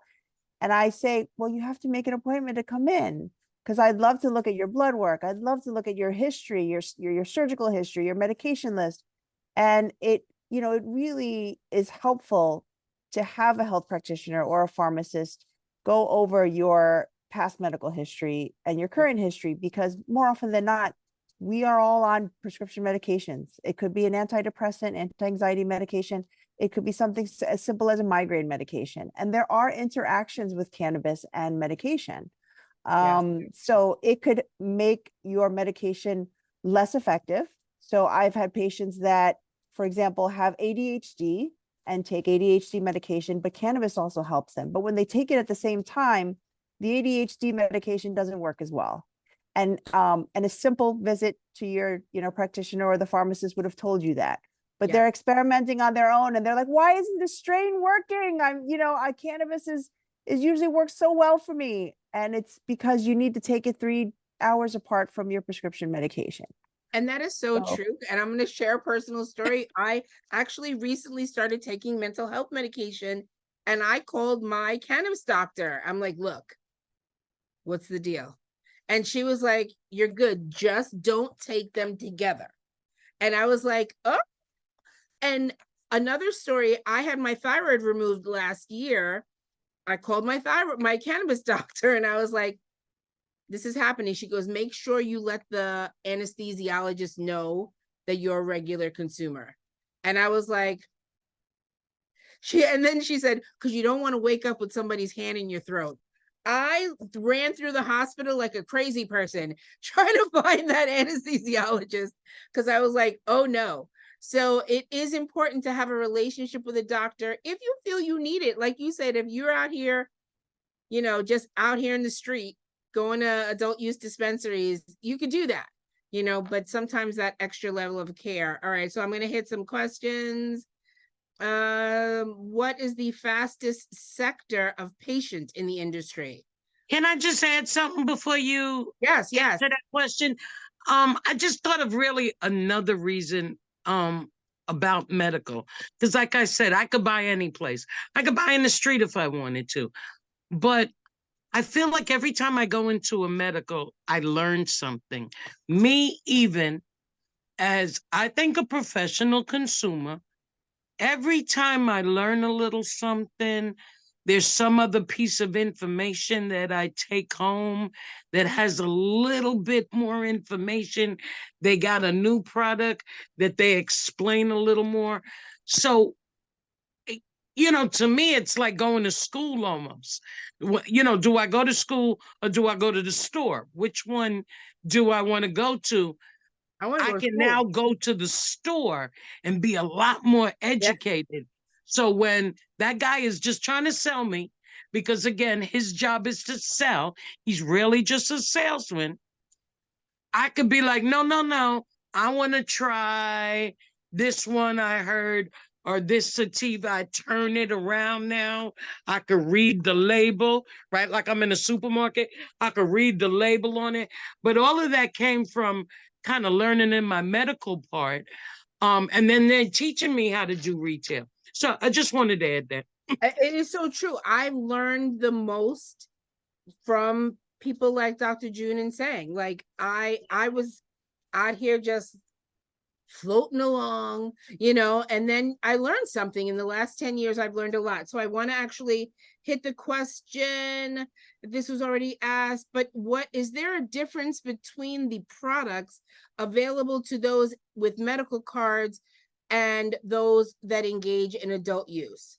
And I say, well, you have to make an appointment to come in, because I'd love to look at your blood work. I'd love to look at your history, your surgical history, your medication list. And it really is helpful to have a health practitioner or a pharmacist go over your past medical history and your current history, because more often than not, we are all on prescription medications. It could be an antidepressant, anti-anxiety medication. It could be something as simple as a migraine medication. And there are interactions with cannabis and medication. So it could make your medication less effective. So I've had patients that, for example, have ADHD and take ADHD medication, but cannabis also helps them. But when they take it at the same time, the ADHD medication doesn't work as well. And a simple visit to your, practitioner or the pharmacist would have told you that. But they're experimenting on their own, and they're like, why isn't this strain working? Cannabis is usually works so well for me. And it's because you need to take it 3 hours apart from your prescription medication. And that is so true. And I'm going to share a personal story. I actually recently started taking mental health medication, and I called my cannabis doctor. I'm like, look, what's the deal? And she was like, you're good. Just don't take them together. And I was like, oh. And another story, I had my thyroid removed last year. I called my cannabis doctor, and I was like, this is happening. She goes, make sure you let the anesthesiologist know that you're a regular consumer. And I was like, and then she said, because you don't want to wake up with somebody's hand in your throat. I ran through the hospital like a crazy person trying to find that anesthesiologist, because I was like, oh no. So it is important to have a relationship with a doctor if you feel you need it. Like you said, if you're out here, just out here in the street, going to adult use dispensaries, you could do that, but sometimes that extra level of care. All right, so I'm going to hit some questions. What is the fastest sector of patient in the industry? Can I just add something before you Yes. answer that question? I just thought of really another reason about medical, because like I said, I could buy any place. I could buy in the street if I wanted to, but I feel like every time I go into a medical, I learn something. Me even as I think a professional consumer, every time I learn a little something, there's some other piece of information that I take home that has a little bit more information. They got a new product that they explain a little more. So, to me, it's like going to school almost. Do I go to school or do I go to the store? Which one do I want to go to? I can now go to the store and be a lot more educated. So when that guy is just trying to sell me, because again, his job is to sell, he's really just a salesman. I could be like, no, I want to try this one I heard, or this sativa. I turn it around now. I could read the label, right? Like I'm in a supermarket. I could read the label on it. But all of that came from kind of learning in my medical part. And then they're teaching me how to do retail. So I just wanted to add that. It is so true. I've learned the most from people like Dr. June and Sang. Like I was out here just floating along, and then I learned something. In the last 10 years, I've learned a lot. So I want to actually hit the question. This was already asked, but what is there a difference between the products available to those with medical cards and those that engage in adult use?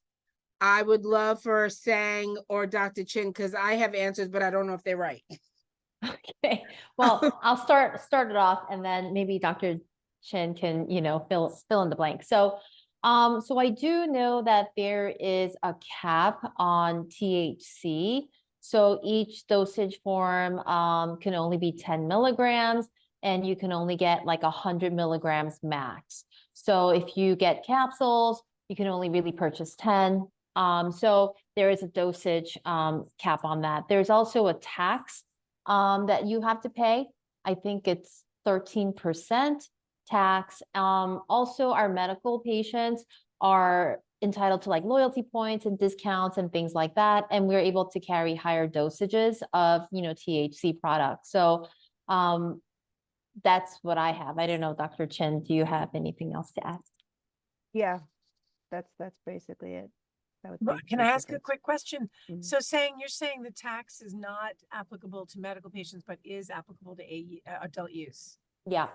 I would love for Sang or Dr. Chin, because I have answers, but I don't know if they're right. Okay, well, I'll start it off, and then maybe Dr. Chin can, fill in the blank. So I do know that there is a cap on THC. So each dosage form can only be 10 milligrams, and you can only get like 100 milligrams max. So if you get capsules, you can only really purchase 10. So there is a dosage cap on that. There's also a tax that you have to pay. I think it's 13% tax. Also, our medical patients are entitled to like loyalty points and discounts and things like that. And we're able to carry higher dosages of, THC products. So that's what I have. I don't know, Dr. Chin, do you have anything else to add? Yeah, that's basically it. Can I ask a quick question? Mhm. So you're saying the tax is not applicable to medical patients, but is applicable to adult use? Yeah.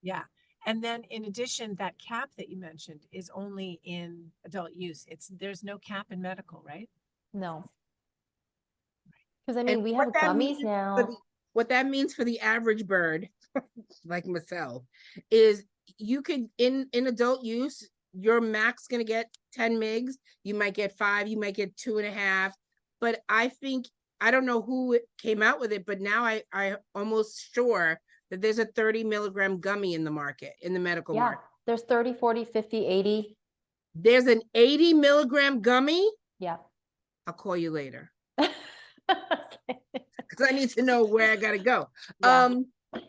Yeah. And then in addition, that cap that you mentioned is only in adult use. There's no cap in medical, right? No. Because I mean, we have what that gummies means now. What that means for the average bird, like myself, is you could in adult use, your max gonna get 10 mgs. You might get 5, you might get 2.5. But I think, I don't know who came out with it, but now I almost sure that there's a 30 milligram gummy in the market, in the medical market. There's 30, 40, 50, 80. There's an 80 milligram gummy. Yeah. I'll call you later, Okay. because I need to know where I gotta go. Yeah.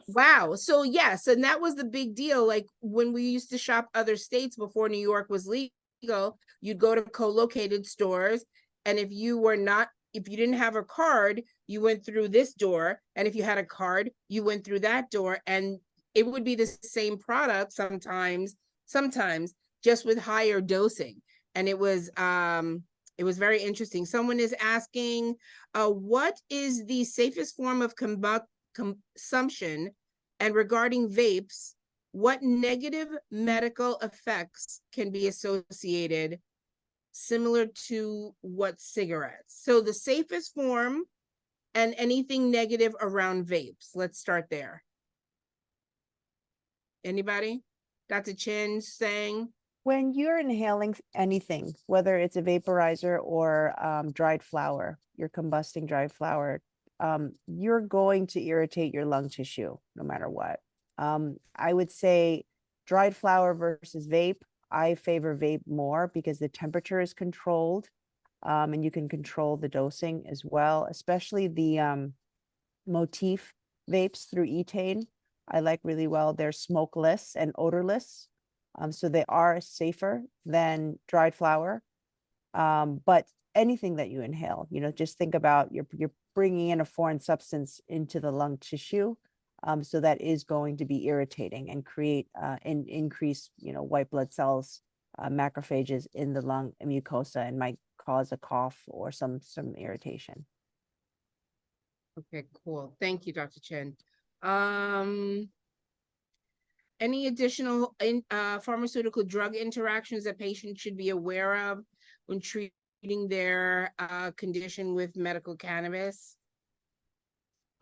Wow. So yes, and that was the big deal. Like when we used to shop other states before New York was legal, you'd go to co-located stores, and if you didn't have a card, you went through this door, and if you had a card, you went through that door, and it would be the same product sometimes just with higher dosing. And it was very interesting. Someone is asking, what is the safest form of consumption, and regarding vapes, what negative medical effects can be associated, similar to what cigarettes? So the safest form and anything negative around vapes. Let's start there. Anybody? Dr. Chin, Sang? When you're inhaling anything, whether it's a vaporizer or dried flower, you're combusting dried flower, you're going to irritate your lung tissue no matter what. I would say dried flower versus vape. I favor vape more because the temperature is controlled, and you can control the dosing as well, especially the motif vapes through Etain. I like really well. They're smokeless and odorless. So they are safer than dried flower. But anything that you inhale, just think about you're bringing in a foreign substance into the lung tissue. So that is going to be irritating and create and increase, white blood cells, macrophages in the lung mucosa, and might cause a cough or some irritation. Okay, cool. Thank you, Dr. Chen. Any additional pharmaceutical drug interactions that patients should be aware of when treating their condition with medical cannabis?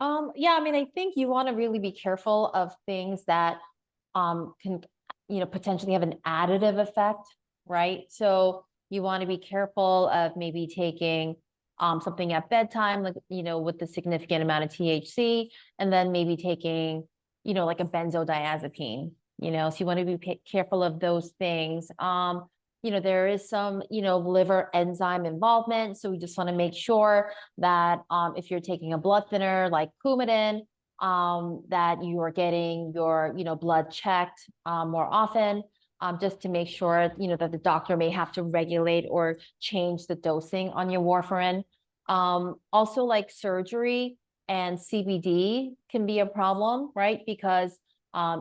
Yeah, I mean, I think you want to really be careful of things that can, potentially have an additive effect, right? So you want to be careful of maybe taking something at bedtime, like, with the significant amount of THC, and then maybe taking, like a benzodiazepine, so you want to be careful of those things. There is some, liver enzyme involvement. So we just want to make sure that if you're taking a blood thinner like Coumadin, that you are getting your, blood checked more often, just to make sure, that the doctor may have to regulate or change the dosing on your warfarin. Also, like surgery and CBD can be a problem, right? Because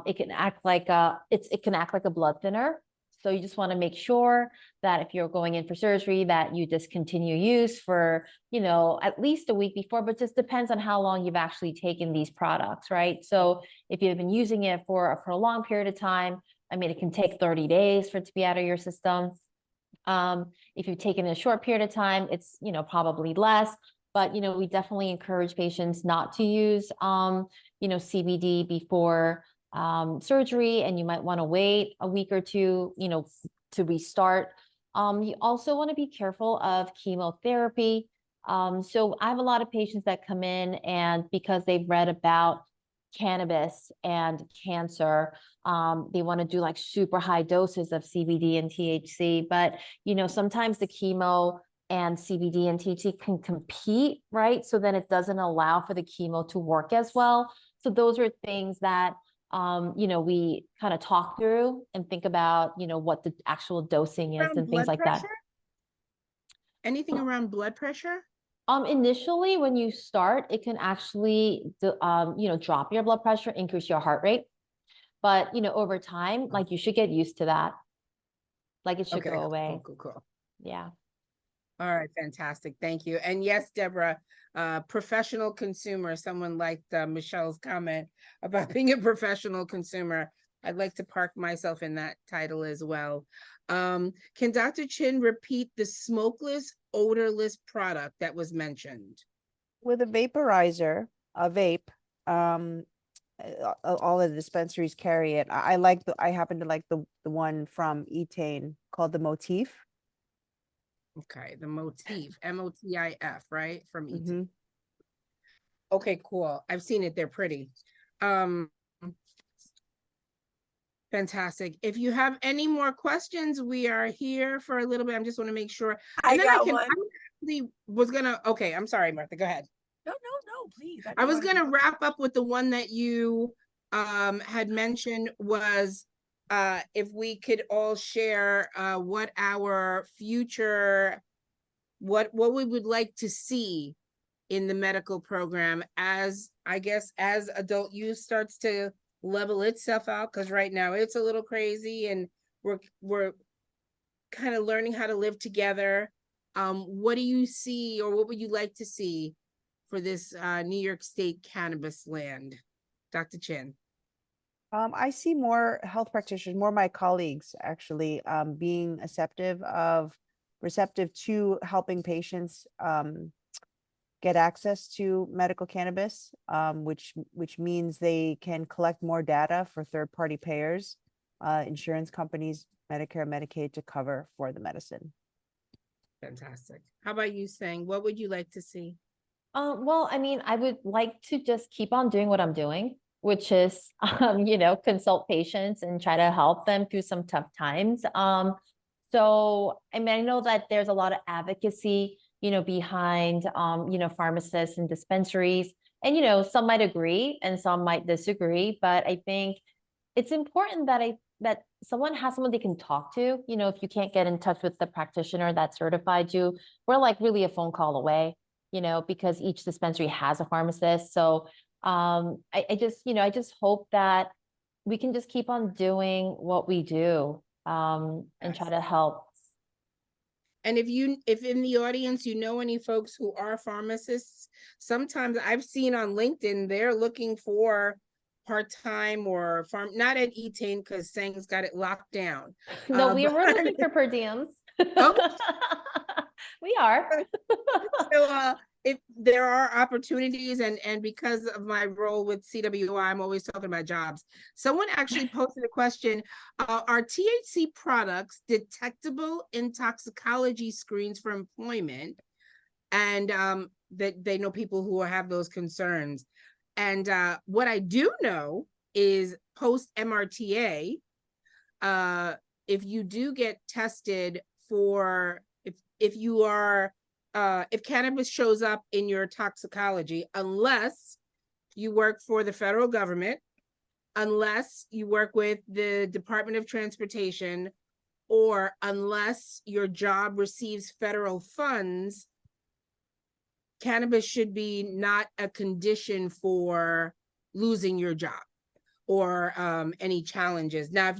it can act like it can act like a blood thinner. So you just want to make sure that if you're going in for surgery, that you discontinue use for, at least a week before, but just depends on how long you've actually taken these products, right? So if you've been using it for a prolonged period of time, I mean, it can take 30 days for it to be out of your system. If you've taken a short period of time, it's, probably less, but, we definitely encourage patients not to use, CBD before surgery, and you might want to wait a week or two, to restart. You also want to be careful of chemotherapy. So I have a lot of patients that come in, and because they've read about cannabis and cancer, they want to do like super high doses of CBD and THC, but sometimes the chemo and CBD and THC can compete, right? So then it doesn't allow for the chemo to work as well. So those are things that we kind of talk through and think about, what the actual dosing is Around and things blood like that. pressure? Anything around blood pressure? Initially, when you start, it can actually, drop your blood pressure, increase your heart rate. But, over time, like, you should get used to that. Like, it should go away. Cool. Yeah. All right, fantastic. Thank you. And yes, Deborah, professional consumer, someone liked Michelle's comment about being a professional consumer. I'd like to park myself in that title as well. Can Dr. Chin repeat the smokeless, odorless product that was mentioned? With a vaporizer, a vape, all of the dispensaries carry it. I happen to like the one from Etain called the Motif. Okay, the Motif, MOTIF, right? From Etain. Mm-hmm. Okay, cool. I've seen it. They're pretty. Fantastic. If you have any more questions, we are here for a little bit. I just want to make sure. I got one. Okay, I'm sorry, Martha. Go ahead. No, please. I was gonna wrap up with the one that you had mentioned was if we could all share what our future, what we would like to see in the medical program as, I guess, as adult use starts to level itself out, because right now it's a little crazy and we're kind of learning how to live together. What do you see, or what would you like to see for this New York State cannabis land? Dr. Chin. I see more health practitioners, more my colleagues actually, being receptive to helping patients get access to medical cannabis, which means they can collect more data for third-party payers, insurance companies, Medicare, Medicaid, to cover for the medicine. Fantastic. How about you, Sang? What would you like to see? Well, I mean, I would like to just keep on doing what I'm doing, which is, consult patients and try to help them through some tough times. So, I mean, I know that there's a lot of advocacy, behind, pharmacists and dispensaries, and, some might agree and some might disagree, but I think it's important that someone has someone they can talk to. If you can't get in touch with the practitioner that certified you, we're like really a phone call away, because each dispensary has a pharmacist. So I just, I just hope that we can just keep on doing what we do, and try to help. And if in the audience, you know any folks who are pharmacists, sometimes I've seen on LinkedIn, they're looking for part-time or not at Etain because Sang's got it locked down. No, we're but- looking for per diems. Oh. We are. So if there are opportunities, and because of my role with CWI, I'm always talking about jobs. Someone actually posted a question: are THC products detectable in toxicology screens for employment? And that they know people who have those concerns. And what I do know is post MRTA, if you do get tested for, if you are, if cannabis shows up in your toxicology, unless you work for the federal government, unless you work with the Department of Transportation, or unless your job receives federal funds, cannabis should be not a condition for losing your job or any challenges. Now, if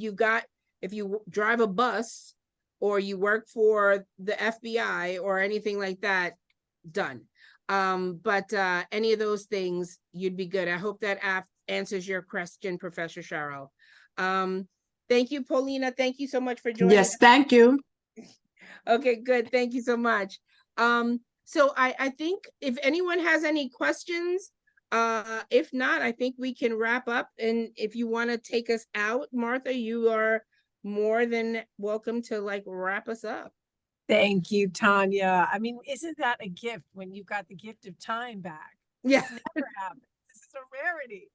you drive a bus or you work for the FBI or anything like that, done. But any of those things, you'd be good. I hope that answers your question, Professor Sharrow. Thank you, Paulina. Thank you so much for joining. Yes, thank you. Okay, good. Thank you so much. So I think if anyone has any questions, if not, I think we can wrap up. And if you want to take us out, Martha, you are more than welcome to wrap us up. Thank you, Tanya. I mean, isn't that a gift when you've got the gift of time back? Yeah. This never happens. This is a rarity.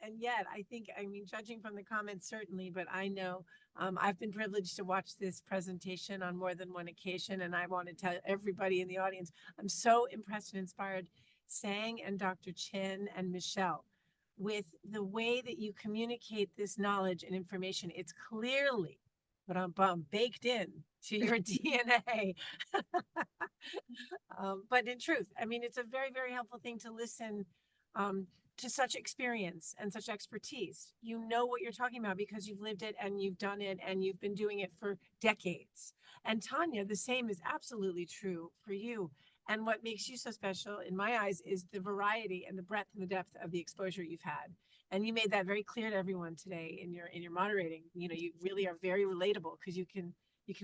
And yet, I think, I mean, judging from the comments, certainly, but I know I've been privileged to watch this presentation on more than one occasion, and I want to tell everybody in the audience, I'm so impressed and inspired, Sang and Dr. Chin and Michelle, with the way that you communicate this knowledge and information. It's clearly baked in to your DNA. But in truth, I mean, it's a very, very helpful thing to listen to such experience and such expertise. You know what you're talking about because you've lived it and you've done it and you've been doing it for decades. And Tanya, the same is absolutely true for you. And what makes you so special in my eyes is the variety and the breadth and the depth of the exposure you've had. And you made that very clear to everyone today in your moderating. You know, you really are very relatable because you can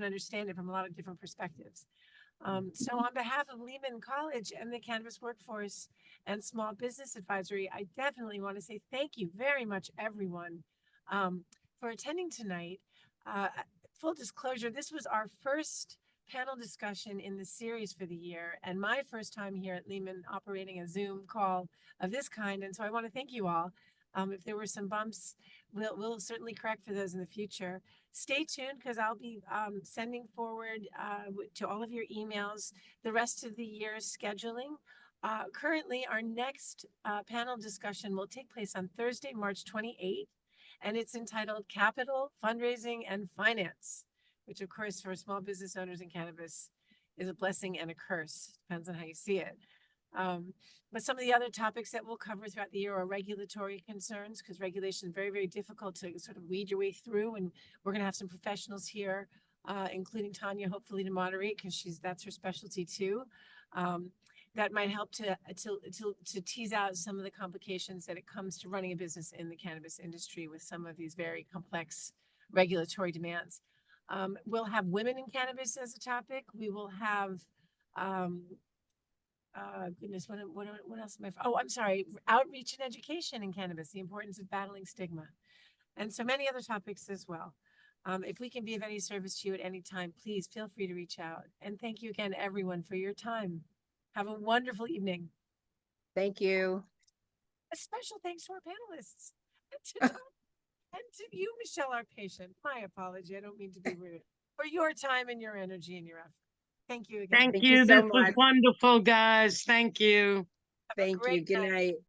understand it from a lot of different perspectives. So on behalf of Lehman College and the Cannabis Workforce and Small Business Advisory, I definitely want to say thank you very much, everyone, for attending tonight. Full disclosure, this was our first panel discussion in the series for the year and my first time here at Lehman operating a Zoom call of this kind. And so I want to thank you all. If there were some bumps, we'll certainly correct for those in the future. Stay tuned because I'll be sending forward to all of your emails the rest of the year's scheduling. Currently, our next panel discussion will take place on Thursday, March 28th, and it's entitled Capital, Fundraising, and Finance, which of course for small business owners in cannabis is a blessing and a curse, depends on how you see it. But some of the other topics that we'll cover throughout the year are regulatory concerns, because regulation is very, very difficult to sort of weed your way through. And we're going to have some professionals here, including Tanya, hopefully to moderate, because that's her specialty too. That might help to tease out some of the complications that it comes to running a business in the cannabis industry with some of these very complex regulatory demands. We'll have women in cannabis as a topic. We will have goodness, what else am I? Oh, I'm sorry. Outreach and education in cannabis, the importance of battling stigma, and so many other topics as well. If we can be of any service to you at any time, please feel free to reach out. And thank you again, everyone, for your time. Have a wonderful evening. Thank you. A special thanks to our panelists and to you, Michelle, our patient. My apology. I don't mean to be rude. For your time and your energy and your effort. Thank you again. Thank you. so This was much. wonderful, guys. Thank you. Thank you. Good night.